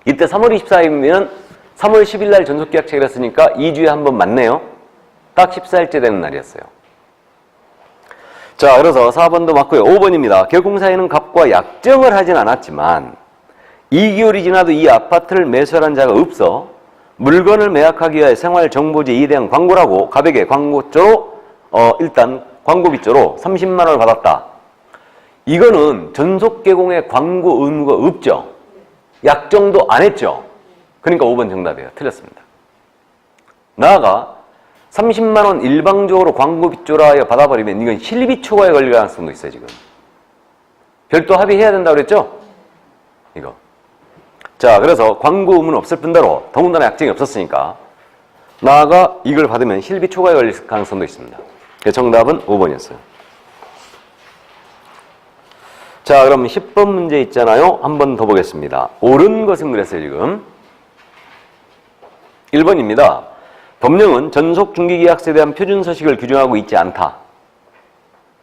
이때 3월 24일이면 3월 10일 날 전속계약 체결했으니까 2주에 한 번 맞네요. 딱 14일째 되는 날이었어요. 자, 그래서 4번도 맞고요. 5번입니다. 개업공사에는 갑과 약정을 하진 않았지만 2개월이 지나도 이 아파트를 매수하는 자가 없어 물건을 매각하기 위해 생활정보지에 대한 광고를 하고 갑에게 광고조로 일단 광고비조로 30만 원을 받았다. 이거는 전속개공의 광고 의무가 없죠. 약정도 안 했죠. 그러니까 5번 정답이에요. 틀렸습니다. 나아가 30만 원 일방적으로 광고비조로 하여 받아버리면 이건 실비 초과에 걸릴 가능성도 있어요. 지금 별도 합의해야 된다고 그랬죠? 이거. 자, 그래서 광고 의무는 없을 뿐더러 더군다나 약정이 없었으니까 나아가 이걸 받으면 실비 초과에 걸릴 가능성도 있습니다. 정답은 5번이었어요. 자, 그럼 10번 문제 있잖아요. 한 번 더 보겠습니다. 옳은 것은 그랬어요, 지금. 1번입니다. 법령은 전속중개계약서에 대한 표준서식을 규정하고 있지 않다.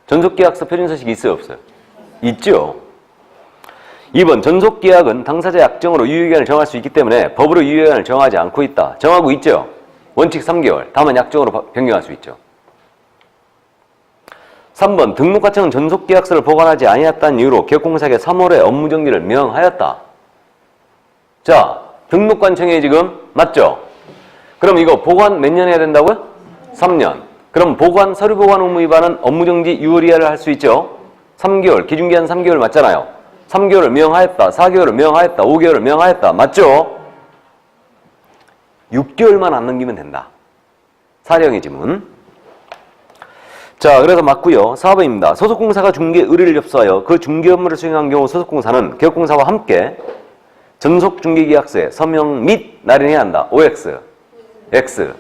전속계약서 표준서식이 있어요, 없어요? 있죠. 2번 전속계약은 당사자 약정으로 유효기간을 정할 수 있기 때문에 법으로 유효기간을 정하지 않고 있다. 정하고 있죠. 원칙 3개월. 다만 약정으로 변경할 수 있죠. 3번 등록과청은 전속계약서를 보관하지 아니했다는 이유로 기업공사에게 3월에 업무정지를 명하였다. 자, 등록관청에 지금 맞죠? 그럼 이거 보관 몇 년 해야 된다고요? 3년. 그럼 보관, 서류 보관 의무 위반은 업무정지 6월 이하를 할 수 있죠? 3개월, 기준기한 3개월 맞잖아요. 3개월을 명하였다, 4개월을 명하였다, 5개월을 명하였다. 맞죠? 6개월만 안 넘기면 된다. 사령의 지문. 자, 그래서 맞고요. 4번입니다. 소속공사가 중개 의뢰를 접수하여 그 중개 업무를 수행한 경우 소속공사는 기업공사와 함께 전속중개계약서에 서명 및 날인해야 한다. OX, X.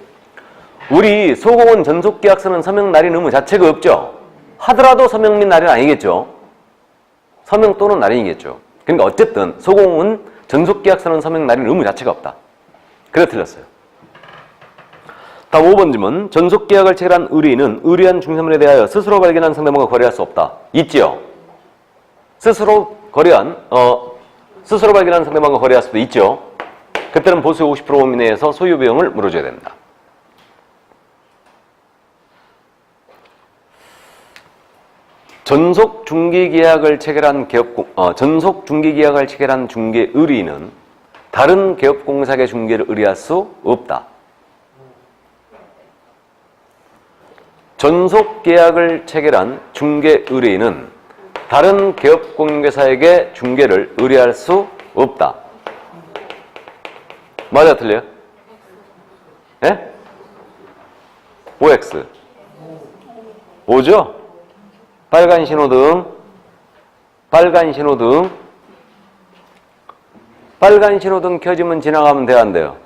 우리 소공은 전속계약서는 서명 날인 의무 자체가 없죠. 하더라도 서명 및 날인 아니겠죠. 서명 또는 날인이겠죠. 그러니까 어쨌든 소공은 전속계약서는 서명 날인 의무 자체가 없다. 그래 틀렸어요. 다음 5번 질문. 전속계약을 체결한 의뢰인은 의뢰한 중개물에 대하여 스스로 발견한 상대방과 거래할 수 없다. 있지요. 스스로 발견한 상대방과 거래할 수도 있죠. 그때는 보수의 50% 범위 내에서 소유 비용을 물어줘야 됩니다. 전속 중개계약을 체결한 중개 의뢰인은 다른 기업공사의 중개를 의뢰할 수 없다. 전속계약을 체결한 중개 의뢰인은 다른 기업공개사에게 중개를 의뢰할 수 없다. 맞아, 틀려요? 예? OX. 5죠? 빨간 신호등. 빨간 신호등. 빨간 신호등 켜지면 지나가면 돼요, 안 돼요?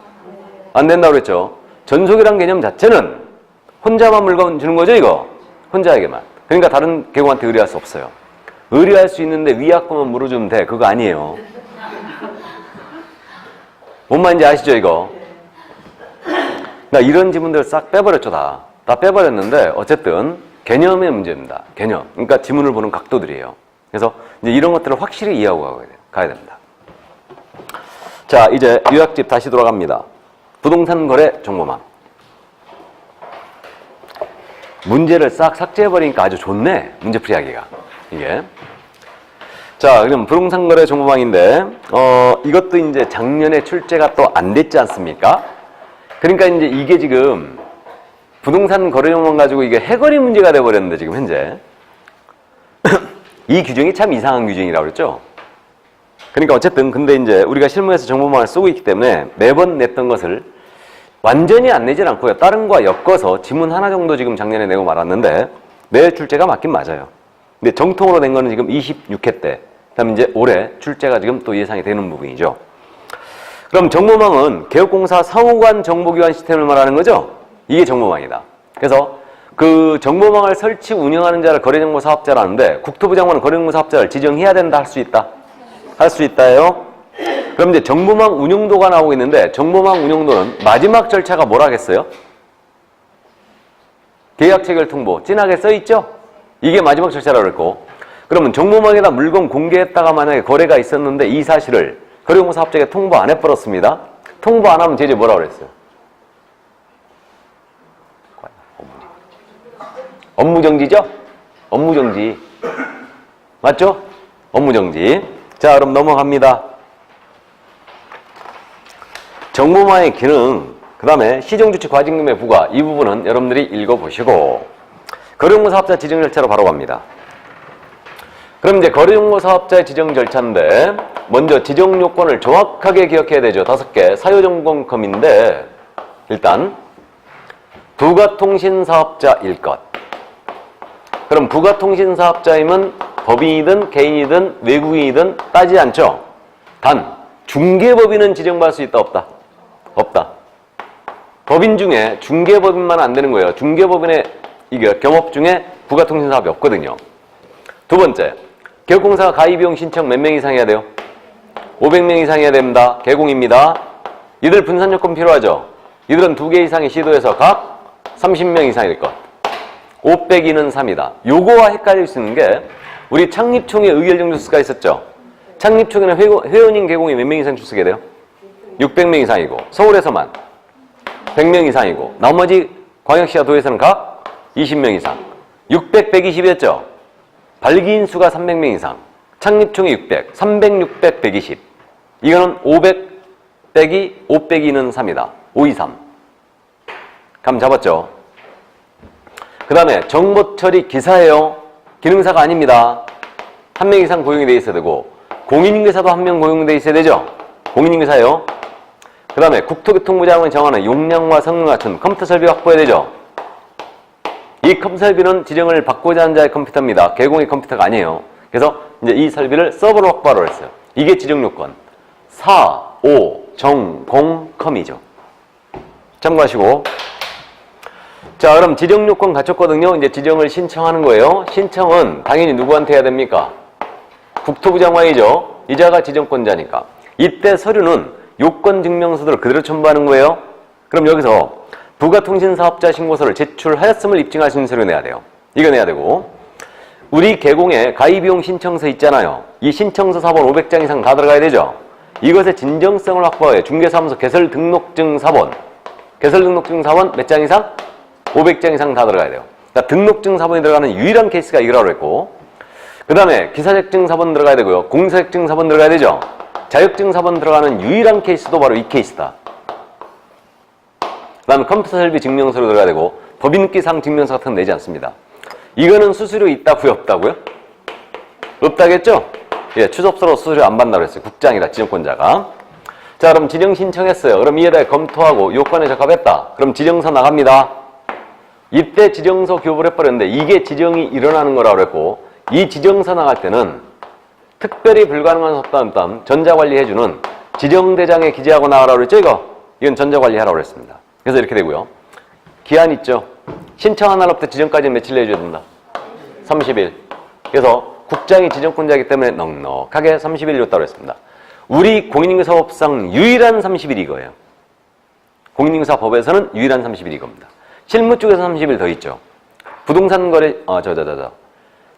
안 된다고 그랬죠? 전속이란 개념 자체는 혼자만 물건 주는 거죠, 이거? 혼자에게만. 그러니까 다른 개공한테 의뢰할 수 없어요. 의뢰할 수 있는데 위약금만 물어주면 돼. 그거 아니에요. 뭔 말인지 아시죠, 이거? 나 이런 지문들 싹 빼버렸죠, 다. 다 빼버렸는데 어쨌든 개념의 문제입니다. 개념. 그러니까 지문을 보는 각도들이에요. 그래서 이제 이런 것들을 확실히 이해하고 가야 됩니다. 자, 이제 요약집 다시 돌아갑니다. 부동산 거래 정보망. 문제를 싹 삭제해버리니까 아주 좋네. 문제풀이하기가. 이게. 자, 그럼 부동산 거래 정보망인데, 이것도 이제 작년에 출제가 또 안 됐지 않습니까? 그러니까 이제 이게 지금 부동산 거래 정보망 가지고 이게 해거리 문제가 돼버렸는데, 지금 현재. 이 규정이 참 이상한 규정이라고 그랬죠? 그러니까 어쨌든 근데 이제 우리가 실무에서 정보망을 쓰고 있기 때문에 매번 냈던 것을 완전히 안 내진 않고요. 다른 거와 엮어서 지문 하나 정도 지금 작년에 내고 말았는데 내 출제가 맞긴 맞아요. 근데 정통으로 낸 거는 지금 26회 때. 그다음 이제 올해 출제가 지금 또 예상이 되는 부분이죠. 그럼 정보망은 개업공사 상호간 정보교환 시스템을 말하는 거죠? 이게 정보망이다. 그래서 그 정보망을 설치 운영하는 자를 거래정보 사업자라는데 국토부 장관은 거래정보 사업자를 지정해야 된다, 할 수 있다? 할 수 있다예요? 그럼 이제 정보망 운용도가 나오고 있는데 정보망 운용도는 마지막 절차가 뭐라겠어요? 계약 체결 통보 진하게 써있죠? 이게 마지막 절차라고 그랬고, 그러면 정보망에다 물건 공개했다가 만약에 거래가 있었는데 이 사실을 거래정보 사업자에게 통보 안 해버렸습니다. 통보 안 하면 제재 뭐라고 그랬어요? 업무정지죠? 업무정지. 맞죠? 업무정지. 자, 그럼 넘어갑니다. 정보망의 기능, 그 다음에 시정주체 과징금의 부과, 이 부분은 여러분들이 읽어보시고 거래정보 사업자 지정 절차로 바로 갑니다. 그럼 이제 거래정보 사업자의 지정 절차인데 먼저 지정 요건을 정확하게 기억해야 되죠. 5개. 사유정보컴인데 일단 부가통신사업자일 것. 그럼 부가통신사업자이면 법인이든 개인이든 외국인이든 따지지 않죠. 단 중개법인은 지정받을 수 있다, 없다? 없다. 법인 중에 중개법인만 안 되는 거예요. 중개법인의 이게 겸업 중에 부가통신사업이 없거든요. 두 번째, 개업공사가 가입비용 신청 몇 명 이상 해야 돼요? 500명 이상 해야 됩니다. 개공입니다. 이들 분산요건 필요하죠? 이들은 2개 이상의 시도에서 각 30명 이상일 것. 5 빼기는 3이다. 요거와 헷갈릴 수 있는 게 우리 창립총회 의결정지수가 있었죠? 창립 초기는 회원인 계공이 몇 명 이상 출석해야 돼요? 600명 이상이고 서울에서만 100명 이상이고 나머지 광역시와 도에서는 각 20명 이상 600, 120이었죠? 발기인 수가 300명 이상 창립총이 600, 300, 600, 120 이거는 500 빼기 5 빼기 2는 3이다. 523 감 잡았죠? 그 다음에 정보처리 기사예요. 기능사가 아닙니다. 한 명 이상 고용이 돼 있어야 되고 공인인계사도 한 명 고용돼 있어야 되죠? 공인인계사예요. 그 다음에 국토교통부 장관이 정하는 용량과 성능 갖춘 컴퓨터 설비 확보해야 되죠? 이 컴퓨터 설비는 지정을 받고자 하는 자의 컴퓨터입니다. 개공의 컴퓨터가 아니에요. 그래서 이제 이 설비를 서버로 확보하라고 했어요. 이게 지정 요건. 4, 5, 정, 공, 컴이죠. 참고하시고. 자, 그럼 지정 요건 갖췄거든요. 이제 지정을 신청하는 거예요. 신청은 당연히 누구한테 해야 됩니까? 국토부 장관이죠. 이자가 지정권자니까. 이때 서류는 요건 증명서들을 그대로 첨부하는 거예요. 그럼 여기서 부가통신사업자 신고서를 제출하였음을 입증할 수 있는 서류 내야 돼요. 이거 내야 되고 우리 개공에 가입비용 신청서 있잖아요. 이 신청서 사본 500장 이상 다 들어가야 되죠. 이것의 진정성을 확보해 중개사무소 개설등록증 사본 개설등록증 사본 몇 장 이상? 500장 이상 다 들어가야 돼요. 그러니까 등록증 사본이 들어가는 유일한 케이스가 이거라고 했고 그 다음에 기사자격증 사본 들어가야 되고요. 공사자격증 사본 들어가야 되죠. 자격증 사본 들어가는 유일한 케이스도 바로 이 케이스다. 그 다음에 컴퓨터 설비 증명서로 들어가야 되고 법인기상 증명서 같은 건 내지 않습니다. 이거는 수수료 있다고요? 없다고요? 없다겠죠? 예, 추접서로 수수료 안 받는다고 했어요. 국장이라 지정권자가. 자, 그럼 지정 신청했어요. 그럼 이에 대해 검토하고 요건에 적합했다. 그럼 지정서 나갑니다. 이때 지정서 교부를 해버렸는데 이게 지정이 일어나는 거라고 했고 이 지정서 나갈 때는 특별히 불가능한 사건 전자관리해주는 지정대장에 기재하고 나가라고 그랬죠, 이거? 이건 전자관리하라고 그랬습니다. 그래서 이렇게 되고요. 기한 있죠? 신청한 날부터 지정까지 며칠 내줘야 된다? 30일. 그래서 국장이 지정권자이기 때문에 넉넉하게 30일 줬다고 했습니다. 우리 공인인계사법상 유일한 30일이 이거예요. 공인인계사법에서는 유일한 30일이 이겁니다. 실무 쪽에서 30일 더 있죠. 부동산 거래,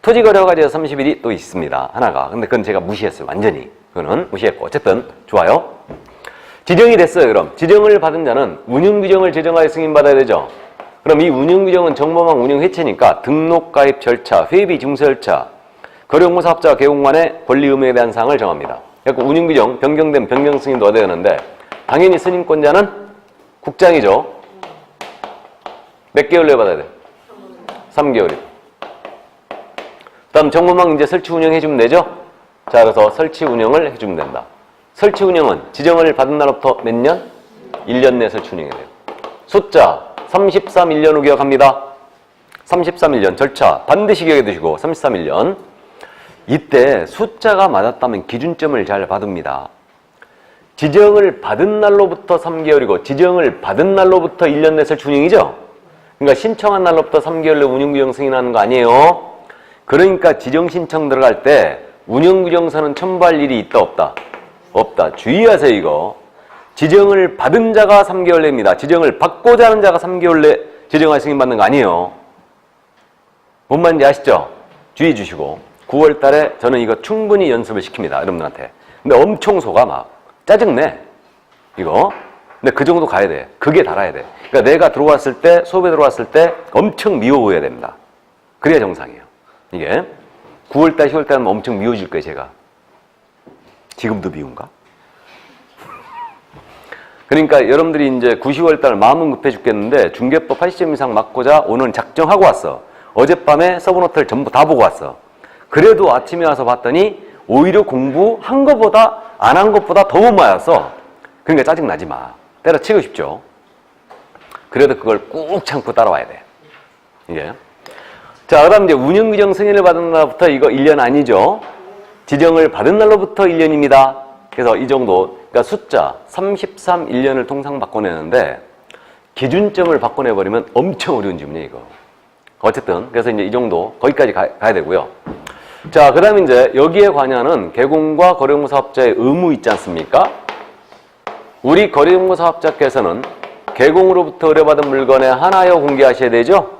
토지 거래 가지고 30일이 또 있습니다. 하나가. 근데 그건 제가 무시했어요. 완전히. 그거는 무시했고. 어쨌든 좋아요. 지정이 됐어요. 그럼 지정을 받은 자는 운영규정을 제정하여 승인받아야 되죠. 그럼 이 운영규정은 정보망 운영회체니까 등록 가입 절차, 회비 징수 절차, 거래공고 사업자와 개공간의 권리 의무에 대한 사항을 정합니다. 그러니까 운영규정 변경된 변경 승인도 얻어야 되는데 당연히 승인권자는 국장이죠. 몇 개월내에 받아야 돼? 3개월이요. 다음 정보망 이제 설치 운영해주면 되죠? 자, 그래서 설치 운영을 해주면 된다. 설치 운영은 지정을 받은 날부터 몇 년? 1년 내에 설치 운영해야 돼요. 숫자 33, 1년 후 기억합니다. 33, 1년 절차 반드시 기억해 두시고 33, 1년 이때 숫자가 맞았다면 기준점을 잘 받습니다. 지정을 받은 날로부터 3개월이고 지정을 받은 날로부터 1년 내 설치 운영이죠? 그러니까 신청한 날로부터 3개월 내 운영규정 승인하는 거 아니에요? 그러니까 지정 신청 들어갈 때 운영규정서는 첨부할 일이 있다 없다? 없다. 주의하세요 이거. 지정을 받은 자가 3개월 내입니다. 지정을 받고자 하는 자가 3개월 내 지정할 승인받는 거 아니에요. 뭔 말인지 아시죠? 주의해 주시고 9월 달에 저는 이거 충분히 연습을 시킵니다. 여러분들한테. 근데 엄청 속아 막 짜증내 이거. 근데 그 정도 가야 돼. 그게 달아야 돼. 그러니까 내가 들어왔을 때 수업에 들어왔을 때 엄청 미워 보여야 됩니다. 그래야 정상이에요. 이게 9월 달 10월 달은 엄청 미워질 거예요. 제가. 지금도 미운가? 그러니까 여러분들이 이제 9, 10월 달 마음은 급해 죽겠는데 중개법 80점 이상 맞고자 오늘 작정하고 왔어. 어젯밤에 서브노트를 전부 다 보고 왔어. 그래도 아침에 와서 봤더니 오히려 공부한 것보다 안 한 것보다 더 못 맞았어. 그러니까 짜증나지 마. 때려치고 싶죠. 그래도 그걸 꾹 참고 따라와야 돼. 이게. 자, 그 다음 이제 운영규정 승인을 받은 날부터 이거 1년 아니죠. 지정을 받은 날로부터 1년입니다. 그래서 이 정도, 그러니까 숫자 33, 1년을 통상 바꿔내는데 기준점을 바꿔내버리면 엄청 어려운 질문이에요, 이거. 어쨌든, 그래서 이제 이 정도, 거기까지 가야 되고요. 자, 그 다음에 이제 여기에 관여하는 개공과 거래공고 사업자의 의무 있지 않습니까? 우리 거래공고 사업자께서는 개공으로부터 의뢰받은 물건에 한하여 공개하셔야 되죠?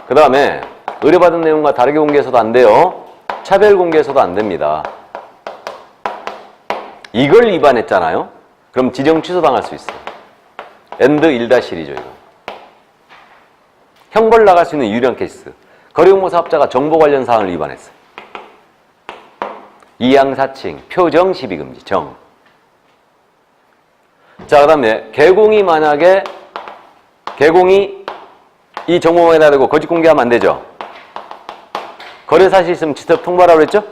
그 다음에 의뢰받은 내용과 다르게 공개해서도 안 돼요. 차별 공개해서도 안 됩니다. 이걸 위반했잖아요. 그럼 지정 취소당할 수 있어요. 엔드 1-1이죠, 이거. 형벌 나갈 수 있는 유일한 케이스. 거래용모 사업자가 정보 관련 사항을 위반했어요. 이양사칭, 표정 시비금지, 정. 자, 그 다음에 개공이 만약에 이 정보망에다 대고 거짓 공개하면 안 되죠. 거래 사실 있으면 직접 통보하라고 그랬죠?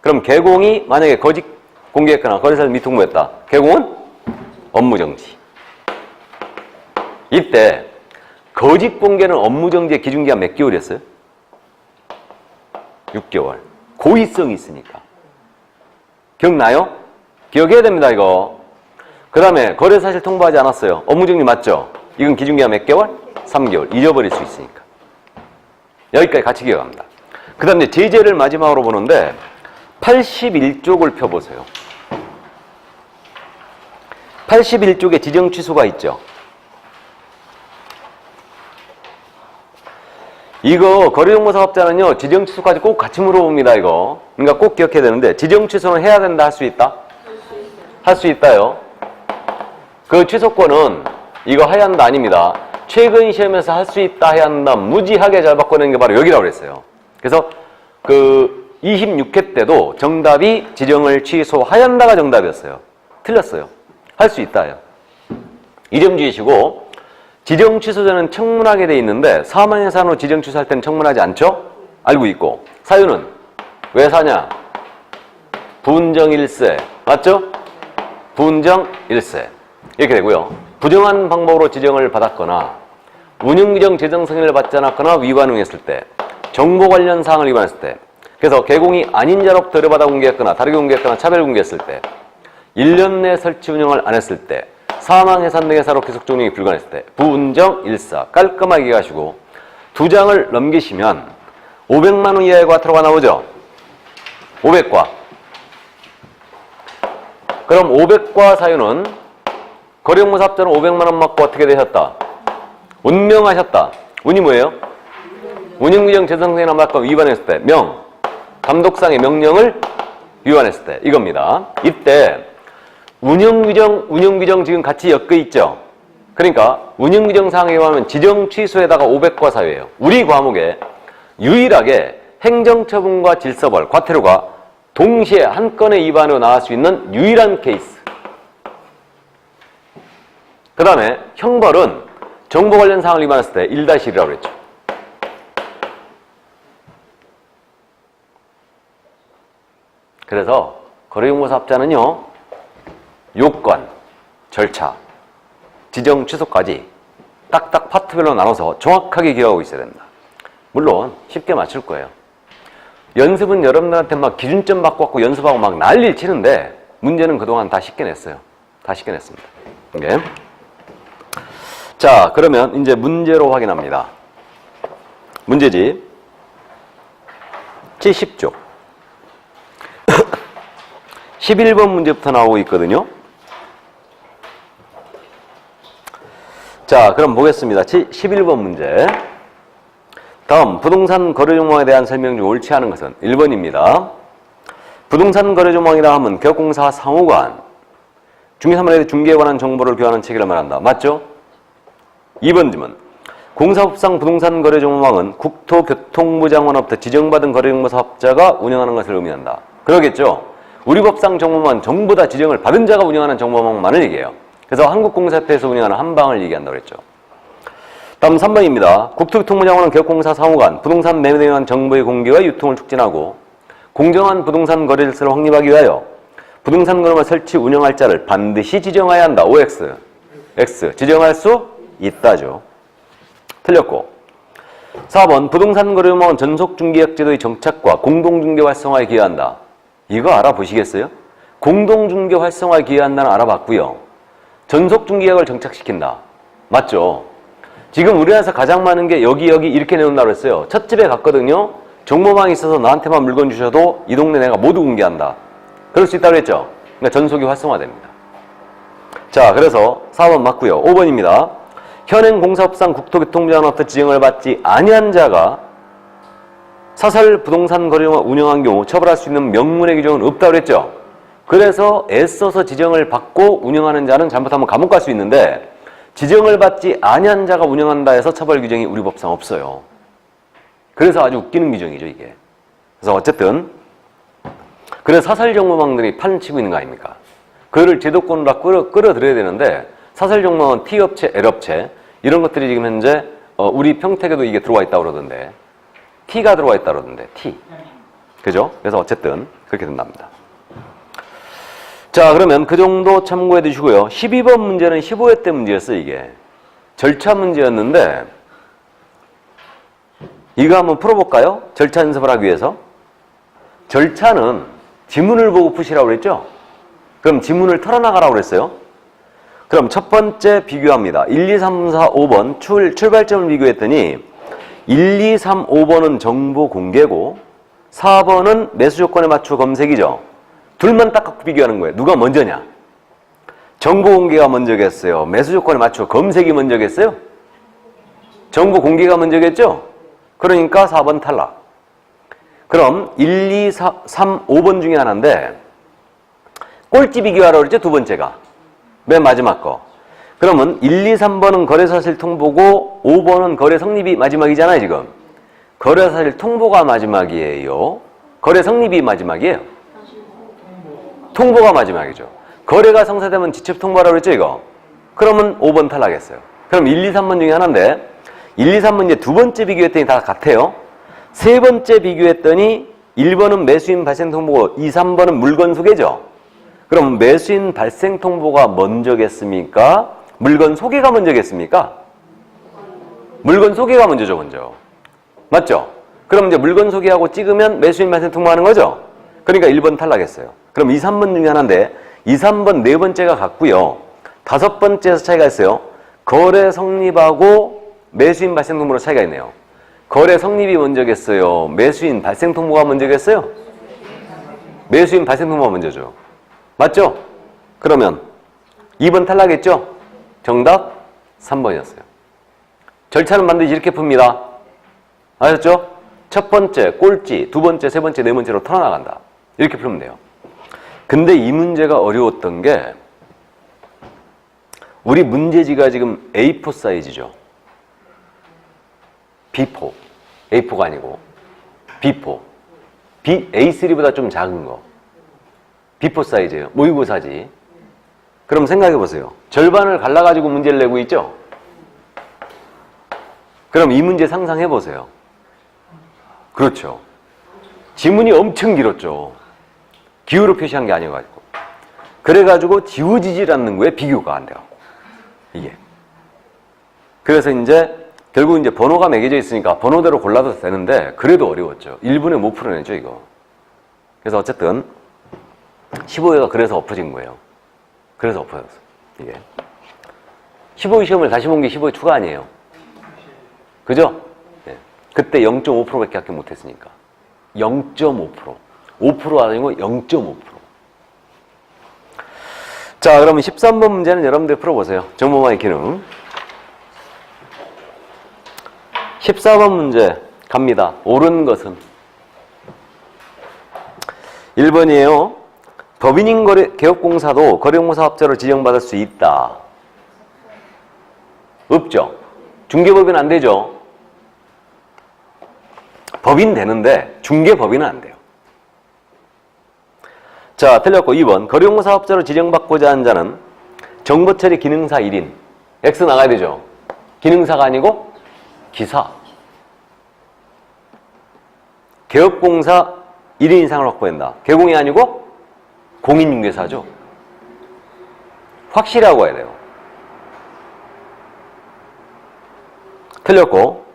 그럼 개공이 만약에 거짓 공개했거나 거래 사실 미통보했다. 개공은 업무정지. 이때 거짓 공개는 업무정지의 기준기간 몇 개월이었어요? 6개월. 고의성이 있으니까. 기억나요? 기억해야 됩니다, 이거. 그 다음에 거래 사실 통보하지 않았어요. 업무정지 맞죠? 이건 기준기간 몇 개월? 3개월. 잊어버릴 수 있으니까. 여기까지 같이 기억합니다. 그 다음에 제재를 마지막으로 보는데 81쪽을 펴보세요. 81쪽에 지정 취소가 있죠. 이거 거래용모 사업자는요, 지정 취소까지 꼭 같이 물어봅니다, 이거. 그러니까 꼭 기억해야 되는데, 지정 취소는 해야 된다, 할 수 있다? 할 수 있다요. 그 취소권은 이거 해야 한다 아닙니다. 최근 시험에서 할 수 있다, 해야 한다, 무지하게 잘 바꿔내는 게 바로 여기라고 그랬어요. 그래서 그 26회 때도 정답이 지정을 취소해야 한다가 정답이었어요. 틀렸어요. 할 수 있다요. 이 점 주의시고, 지정 취소자는 청문하게 돼 있는데 사망 예산으로 지정 취소할 때는 청문하지 않죠? 알고 있고. 사유는 왜 사냐? 부운정 일세. 맞죠? 부운정 일세. 이렇게 되고요. 부정한 방법으로 지정을 받았거나 운영규정 제정 승인을 받지 않았거나 위반 응했을 때, 정보 관련 사항을 위반했을 때, 그래서 개공이 아닌 자로부터 의뢰받아 공개했거나 다르게 공개했거나 차별 공개했을 때, 1년 내 설치 운영을 안 했을 때, 사망 해산 등의 사로 계속 종용이 불가했을 때, 부운정 일사. 깔끔하게 가시고 2장을 넘기시면 500만 원 이하의 과태료가 나오죠. 500과. 그럼 500과 사유는 거래용모 사업자는 500만 원 맞고 어떻게 되셨다? 운명하셨다. 운이 뭐예요? 운영규정 제정승인을 맞고 위반했을 때, 명, 감독상의 명령을 위반했을 때, 이겁니다. 이때 운영규정 지금 같이 엮여 있죠? 그러니까 운영규정 사항에 의하면 지정 취소에다가 500과 사유예요. 우리 과목에 유일하게 행정처분과 질서벌, 과태료가 동시에 한 건의 위반으로 나올 수 있는 유일한 케이스. 그 다음에 형벌은 정보 관련 사항을 위반했을 때 1-1이라고 그랬죠. 그래서 거래용모 사업자는요, 요건, 절차, 지정 취소까지 딱딱 파트별로 나눠서 정확하게 기억하고 있어야 된다. 물론 쉽게 맞출 거예요. 연습은 여러분들한테 막 기준점 바꿔갖고 연습하고 막 난리를 치는데 문제는 그동안 다 쉽게 냈어요. 다 쉽게 냈습니다. 네. 자, 그러면 이제 문제로 확인합니다. 문제집 70쪽 11번 문제부터 나오고 있거든요. 자, 그럼 보겠습니다. 11번 문제. 다음 부동산 거래 조망에 대한 설명 중 옳지 않은 것은 1번입니다. 부동산 거래 조망이라 하면 개업공사 상호간 중개사물에 중개에 관한 정보를 교환하는 체계를 말한다. 맞죠? 2번 질문. 공사법상 부동산 거래 조망은 국토교통부 장관으로부터 지정받은 거래정보 사업자가 운영하는 것을 의미한다. 그러겠죠? 우리 법상 정보망은 전부 다 지정을 받은 자가 운영하는 정보망만을 얘기해요. 그래서 한국공사협회에서 운영하는 한방을 얘기한다고 그랬죠. 다음 3번입니다. 국토교통부 장관은 개업공사 상호간 부동산 매매에 대한 정보의 공개와 유통을 촉진하고 공정한 부동산 거래 질서를 확립하기 위하여 부동산 거래망 설치 운영할 자를 반드시 지정해야 한다. OX. X. 지정할 수 있다죠. 틀렸고. 4번 부동산 거래망은 전속중개역 제도의 정착과 공동중개 활성화에 기여한다. 이거 알아보시겠어요? 공동중개 활성화에 기여한다는 알아봤고요. 전속중개역을 정착시킨다. 맞죠? 지금 우리나라에서 가장 많은 게 여기 이렇게 내놓는다고 했어요. 첫 집에 갔거든요. 정보망이 있어서 나한테만 물건 주셔도 이 동네 내가 모두 공개한다. 그럴 수 있다고 했죠. 그러니까 전속이 활성화됩니다. 자, 그래서 4번 맞고요. 5번입니다. 현행 공사법상 국토교통부장으로부터 지정을 받지 아니한 자가 사설 부동산 거래망을 운영한 경우 처벌할 수 있는 명문의 규정은 없다고 그랬죠. 그래서 애써서 지정을 받고 운영하는 자는 잘못하면 감옥 갈 수 있는데 지정을 받지 아니한 자가 운영한다 해서 처벌 규정이 우리 법상 없어요. 그래서 아주 웃기는 규정이죠, 이게. 그래서 어쨌든 그래서 사설 정보망들이 판치고 있는 거 아닙니까? 그거를 제도권으로 끌어들여야 되는데 사설 정보망은 T업체, L업체 이런 것들이 지금 현재 우리 평택에도 이게 들어와 있다고 그러던데 T가 들어와 있다고 그러던데 T. 그죠? 그래서 어쨌든 그렇게 된답니다. 자, 그러면 그 정도 참고해 두시고요. 12번 문제는 15회 때 문제였어요, 이게. 절차 문제였는데 이거 한번 풀어볼까요? 절차 연습을 하기 위해서. 절차는 지문을 보고 푸시라고 그랬죠? 그럼 지문을 털어나가라고 그랬어요. 그럼 첫 번째 비교합니다. 1, 2, 3, 4, 5번 출발점을 비교했더니 1, 2, 3, 5번은 정보 공개고 4번은 매수 조건에 맞춰 검색이죠. 둘만 딱 갖고 비교하는 거예요. 누가 먼저냐? 정보 공개가 먼저겠어요? 매수 조건에 맞춰 검색이 먼저겠어요? 정보 공개가 먼저겠죠? 그러니까 4번 탈락. 그럼 1, 2, 3, 5번 중에 하나인데 꼴찌 비교하라고 그랬죠? 두 번째가. 맨 마지막 거. 그러면 1, 2, 3번은 거래사실 통보고 5번은 거래 성립이 마지막이잖아요, 지금. 거래사실 통보가 마지막이에요. 거래 성립이 마지막이에요. 통보가 마지막이죠. 거래가 성사되면 직접 통보하라고 그랬죠, 이거? 그러면 5번 탈락했어요. 그럼 1, 2, 3번 중에 하나인데 1, 2, 3번 이제 두 번째 비교했더니 다 같아요. 세 번째 비교했더니 1번은 매수인 발생 통보고 2, 3번은 물건 소개죠. 그럼 매수인 발생 통보가 먼저겠습니까? 물건 소개가 먼저겠습니까? 물건 소개가 먼저죠, 먼저. 맞죠? 그럼 이제 물건 소개하고 찍으면 매수인 발생 통보하는 거죠? 그러니까 1번 탈락했어요. 그럼 2, 3번 중에 하나인데 2, 3번 네 번째가 같고요. 다섯 번째에서 차이가 있어요. 거래 성립하고 매수인 발생 통보로 차이가 있네요. 거래 성립이 먼저겠어요? 매수인 발생 통보가 먼저겠어요? 매수인 발생 통보가 먼저죠. 맞죠? 그러면 2번 탈락했죠? 정답 3번이었어요. 절차는 반드시 이렇게 풉니다. 아셨죠? 첫 번째 꼴찌, 두 번째, 세 번째, 네 번째로 털어나간다. 이렇게 풀면 돼요. 근데 이 문제가 어려웠던 게 우리 문제지가 지금 A4 사이즈죠. B4. A4가 아니고 B4. A3보다 좀 작은 거. B4 사이즈예요. 모의고사지. 그럼 생각해 보세요. 절반을 갈라가지고 문제를 내고 있죠? 그럼 이 문제 상상해 보세요. 그렇죠. 지문이 엄청 길었죠. 기호로 표시한 게 아니어가지고. 그래가지고 지우지질 않는 거에 비교가 안 돼갖고. 이게. 그래서 이제 결국 이제 번호가 매겨져 있으니까 번호대로 골라도 되는데 그래도 어려웠죠. 1분에 못 풀어내죠, 이거. 그래서 어쨌든 15회가 그래서 엎어진 거예요. 그래서 엎어졌어. 이게. 15회 시험을 다시 본 게 15회 추가 아니에요. 그죠? 네. 그때 0.5%밖에 합격 못했으니까. 0.5%. 5% 아니고 0.5%. 자, 그러면 13번 문제는 여러분들 풀어보세요. 정보망의 기능. 14번 문제 갑니다. 옳은 것은 1번이에요. 법인인 개업공사도 거래공사업자로 지정받을 수 있다. 없죠. 중개법인은 안 되죠. 법인 되는데 중개법인은 안 돼요. 자, 틀렸고 2번. 거래공사업자로 지정받고자 한 자는 정보처리 기능사 1인. X 나가야 되죠. 기능사가 아니고 기사. 개업공사 1인 이상을 확보한다. 개공이 아니고 공인중개사죠. 확실하고 해야 돼요. 틀렸고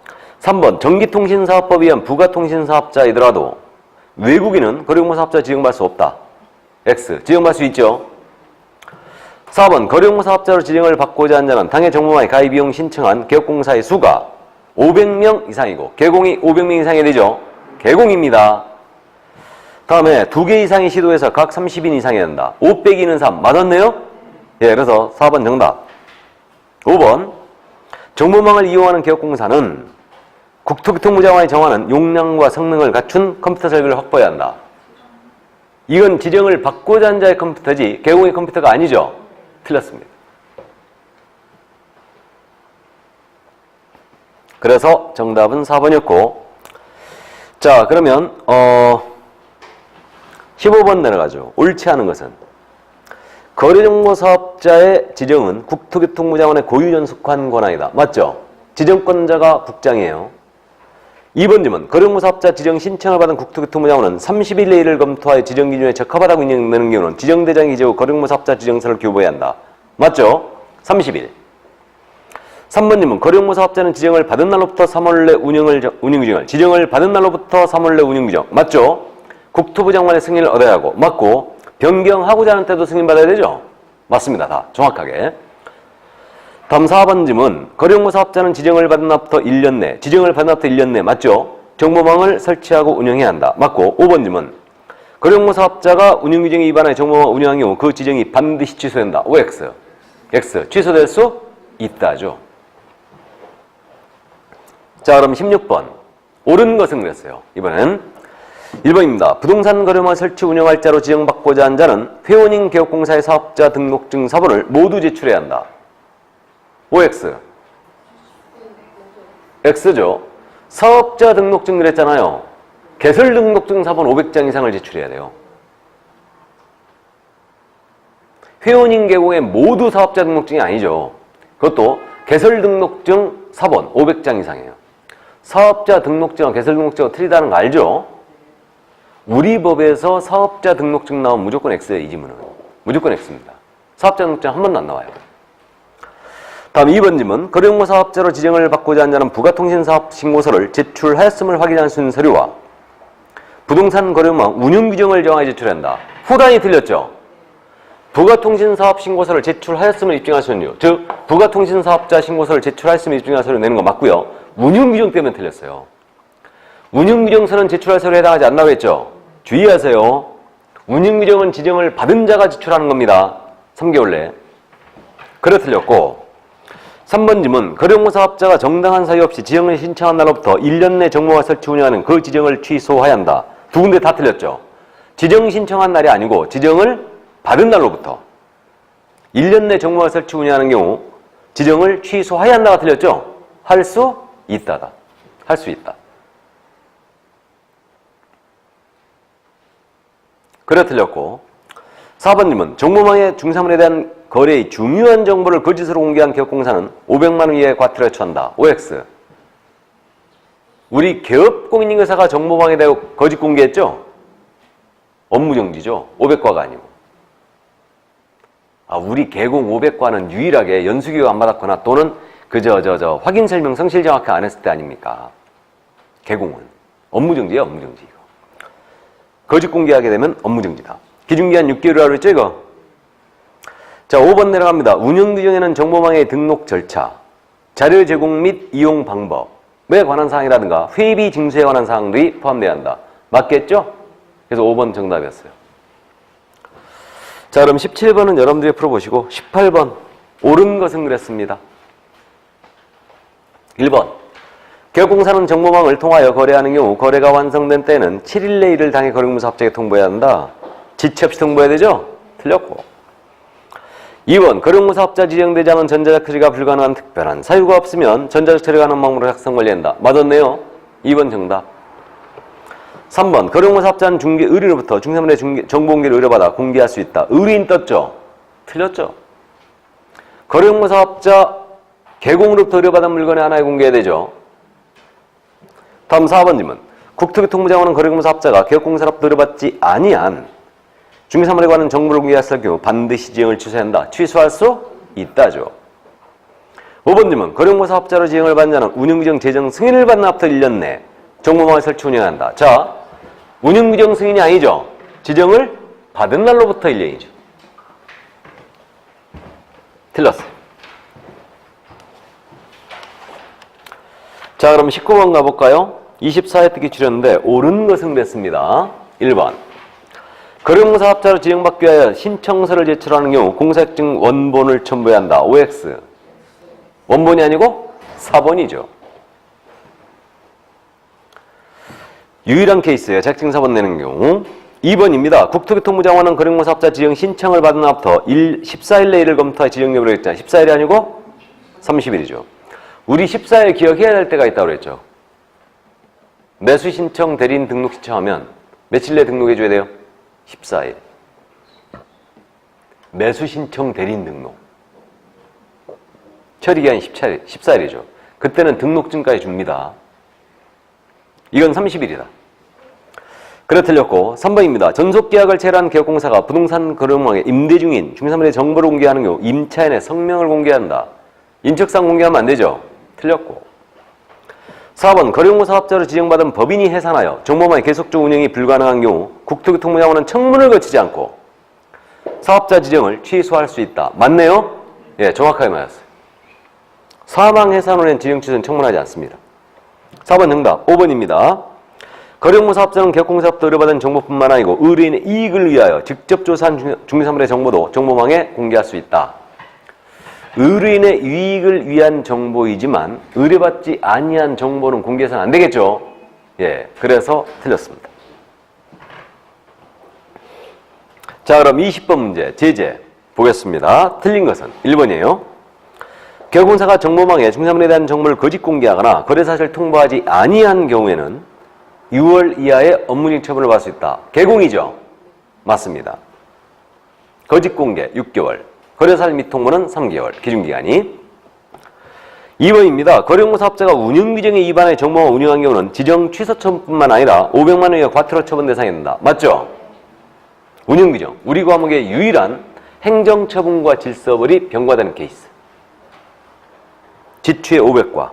3번. 전기통신사업법에 의한 부가통신사업자이더라도 외국인은 거래공사업자 지정받을 수 없다. X. 지정받을 수 있죠. 4번. 거래공사업자로 지정을 받고자 한 자는 당해 정보망에 가입 이용 신청한 개업공사의 수가 500명 이상이고 개공이 500명 이상이 되죠. 개공입니다. 다음에 2개 이상의 시도에서 각 30인 이상이 된다. 5 빼기는 3. 맞았네요? 예, 그래서 4번 정답. 5번. 정보망을 이용하는 개업공사는 국토교통부 장관이 정하는 용량과 성능을 갖춘 컴퓨터 설비를 확보해야 한다. 이건 지정을 받고자 한 자의 컴퓨터지 개공의 컴퓨터가 아니죠. 틀렸습니다. 그래서 정답은 4번이었고, 자 그러면 15번 내려가죠. 옳지 않은 것은 거래정보사업자의 지정은 국토교통부 장관의 고유전 속한 권한이다. 맞죠? 지정권자가 국장이에요. 2번 질문. 거래정보사업자 지정 신청을 받은 국토교통부 장관은 30일 내일을 검토하여 지정 기준에 적합하다고 인정되는 경우는 지정대장이 기재후 거래정보사업자 지정서를 교부해야 한다. 맞죠? 30일. 3번 질문. 거래정보사업자는 지정을 받은 날로부터 3월 내 운영규정을 지정을 받은 날로부터 3월 내 운영규정. 맞죠? 국토부 장관의 승인을 얻어야 하고. 맞고. 변경하고자 하는 때도 승인받아야 되죠? 맞습니다. 다 정확하게. 다음 4번 질문. 거래정보사업자는 지정을 받은 날부터 1년 내 지정을 받은 날부터 1년 내 맞죠? 정보망을 설치하고 운영해야 한다. 맞고. 5번 질문. 거래정보사업자가 운영규정에 위반하여 정보망을 운영한 경우 그 지정이 반드시 취소된다. OX. X. 취소될 수 있다죠. 자 그럼 16번. 옳은 것은 그랬어요. 이번엔 1번입니다. 부동산 거래망 설치 운영할 자로 지정받고자 한 자는 회원인 개업공사의 사업자 등록증 사본을 모두 제출해야 한다. OX. X죠. 사업자 등록증 그랬잖아요. 개설 등록증 사본 500장 이상을 제출해야 돼요. 회원인 개공의 모두 사업자 등록증이 아니죠. 그것도 개설 등록증 사본 500장 이상이에요. 사업자 등록증과 개설 등록증과 틀리다는 거 알죠? 우리 법에서 사업자 등록증 나오면 무조건 X예요. 이 지문은. 무조건 X입니다. 사업자 등록증 한 번도 안 나와요. 다음 2번 질문. 거래정보 사업자로 지정을 받고자 한 자는 부가통신사업 신고서를 제출하였음을 확인할 수 있는 서류와 부동산 거래망 운영규정을 정하여 제출한다. 후단이 틀렸죠? 부가통신사업 신고서를 제출하였음을 입증할 수 있는 이유. 즉 부가통신사업자 신고서를 제출하였음을 입증할 서류 내는 거 맞고요. 운영규정 때문에 틀렸어요. 운영규정서는 제출할 서류에 해당하지 않는다고 했죠? 주의하세요. 운영규정은 지정을 받은 자가 제출하는 겁니다. 3개월 내에. 그래 틀렸고 3번 질문. 거래정보 사업자가 정당한 사유 없이 지정을 신청한 날로부터 1년 내 정보화 설치 운영하는 그 지정을 취소해야 한다. 두 군데 다 틀렸죠? 지정 신청한 날이 아니고 지정을 받은 날로부터 1년 내 정보화 설치 운영하는 경우 지정을 취소해야 한다가 틀렸죠? 할 수 있다다. 할 수 있다. 그래 틀렸고 4번 질문. 정보망의 중사물에 대한 거래의 중요한 정보를 거짓으로 공개한 개업공사는 500만 원 이하의 과태료에 처한다. OX. 우리 개업공인인회사가 정보망에 대해 거짓 공개했죠? 업무정지죠. 500과가 아니고. 우리 개공 500과는 유일하게 연수교육 안 받았거나 또는 확인 설명 성실 정확히 안 했을 때 아닙니까? 개공은. 업무정지예요. 업무정지. 거짓 공개하게 되면 업무정지다. 기준기한 6개월이라고 그랬죠, 이거? 자, 5번 내려갑니다. 운영규정에는 정보망의 등록 절차, 자료 제공 및 이용 방법에 관한 사항이라든가 회비 징수에 관한 사항들이 포함되어야 한다. 맞겠죠? 그래서 5번 정답이었어요. 자, 그럼 17번은 여러분들이 풀어보시고 18번 옳은 것은 그랬습니다. 1번. 개업공사는 정보망을 통하여 거래하는 경우 거래가 완성된 때는 7일 내일을 당해 거래공사업자에 통보해야 한다. 지체 없이 통보해야 되죠? 틀렸고. 2번. 거래공사업자 지정되지 않은 전자적 처리가 불가능한 특별한 사유가 없으면 전자적 처리가 가능한 방법으로 작성 관리한다. 맞았네요. 2번 정답. 3번. 거래공사업자는 중개 의뢰로부터 중사물의 정보 공개를 의뢰받아 공개할 수 있다. 의뢰인 떴죠? 틀렸죠? 거래공사업자 개공으로부터 의뢰받은 물건의 하나에 공개해야 되죠? 다음 4번 질문. 국토교통부 장관은 거래공사업자가 개업공사로부터 의뢰받지 아니한 중개사물에 관한 정보를 공개했을 경우 반드시 지정을 취소한다. 취소할 수 있다죠. 5번 질문. 거래공사업자로 지정을 받는 자는 운영규정 제정 승인을 받는 앞부터 1년 내 정보망을 설치 운영한다. 자, 운영규정 승인이 아니죠. 지정을 받은 날로부터 1년이죠. 틀렸어요. 자, 그럼 19번 가볼까요? 24회 특기 줄였는데 옳은 것은 됐습니다. 1번. 거래공사업자로 지정받기 위하여 신청서를 제출하는 경우 공사증 원본을 첨부해야 한다. OX. 원본이 아니고 4번이죠. 유일한 케이스예요. 자격증 사본 내는 경우. 2번입니다. 국토교통부 장관은 거래공모 사업자 지정 신청을 받은 날부터 14일 내일을 검토해 지정 여부를 했잖아요. 14일이 아니고 30일이죠. 우리 14일 기억해야 될 때가 있다고 그랬죠. 매수 신청, 대리인 등록 신청하면 며칠 내에 등록해 줘야 돼요? 14일. 매수 신청, 대리인 등록. 처리기한이 14일이죠. 그때는 등록증까지 줍니다. 이건 30일이다. 그래 틀렸고 3번입니다. 전속계약을 체결한 개업공사가 부동산 거래망에 임대 중인 중개사물의 정보를 공개하는 경우 임차인의 성명을 공개한다. 인적사항 공개하면 안 되죠. 틀렸고 4번 거래공모 사업자로 지정받은 법인이 해산하여 정보망의 계속적 운영이 불가능한 경우 국토교통부 장관은 청문을 거치지 않고 사업자 지정을 취소할 수 있다. 맞네요? 예, 정확하게 맞았어요. 사망 해산 후엔 지정 취소는 청문하지 않습니다. 4번 정답 5번입니다. 거래공모 사업자는 개업공사부터 의뢰받은 정보뿐만 아니고 의뢰인의 이익을 위하여 직접 조사한 중개사물의 정보도 정보망에 공개할 수 있다. 의뢰인의 이익을 위한 정보이지만 의뢰받지 아니한 정보는 공개해서는 안 되겠죠. 예, 그래서 틀렸습니다. 자, 그럼 20번 문제 제재 보겠습니다. 틀린 것은 1번이에요. 개업공사가 정보망에 중개사물에 대한 정보를 거짓 공개하거나 거래사실을 통보하지 아니한 경우에는 6월 이하의 업무징 처분을 받을 수 있다. 개공이죠? 맞습니다. 거짓 공개 6개월, 거래사실 및 통보는 3개월, 기준기간이. 2번입니다. 거래공모 사업자가 운영규정에 위반해 정보망을 운영한 경우는 지정 취소 처분뿐만 아니라 500만 원 이하 과태료 처분 대상이 된다. 맞죠? 운영규정, 우리 과목의 유일한 행정처분과 질서벌이 병과되는 케이스. 지추의 500과.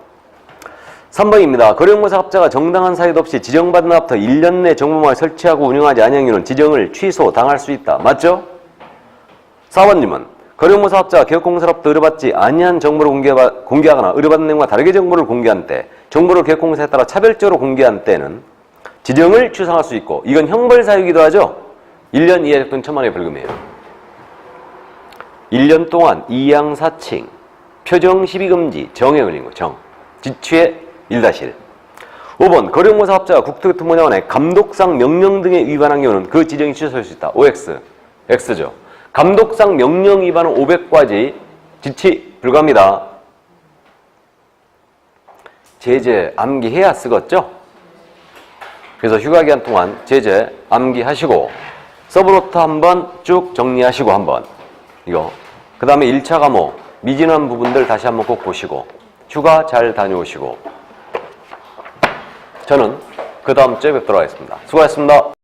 3번입니다. 거래공모 사업자가 정당한 사유도 없이 지정받은 날부터 1년 내 정보망을 설치하고 운영하지 아니한 경우는 지정을 취소당할 수 있다. 맞죠? 4번님은 거래공모 사업자가 개업공사로부터 의뢰받지 아니한 정보를 공개하거나 의뢰받은 내용과 다르게 정보를 공개한 때, 정보를 개업공사에 따라 차별적으로 공개한 때는 지정을 취소할 수 있고, 이건 형벌사유이기도 하죠? 1년 이하 또는 1,000만 원의 벌금이에요. 1년 동안 이양사칭, 표정 시비금지, 정에 걸린 거, 정. 지추의 1-1. 5번 거래공모 사업자가 국토교통부 장관의 감독상 명령 등에 위반한 경우는 그 지정이 취소할 수 있다. OX. X죠. 감독상 명령 위반은 500과지 지치 불가합니다. 제재 암기해야 쓰겠죠? 그래서 휴가기간 동안 제재 암기하시고 서브노트 한번 쭉 정리하시고 한번 이거 그 다음에 1차 과목 미진한 부분들 다시 한번 꼭 보시고 휴가 잘 다녀오시고 저는 그 다음 주에 뵙도록 하겠습니다. 수고하셨습니다.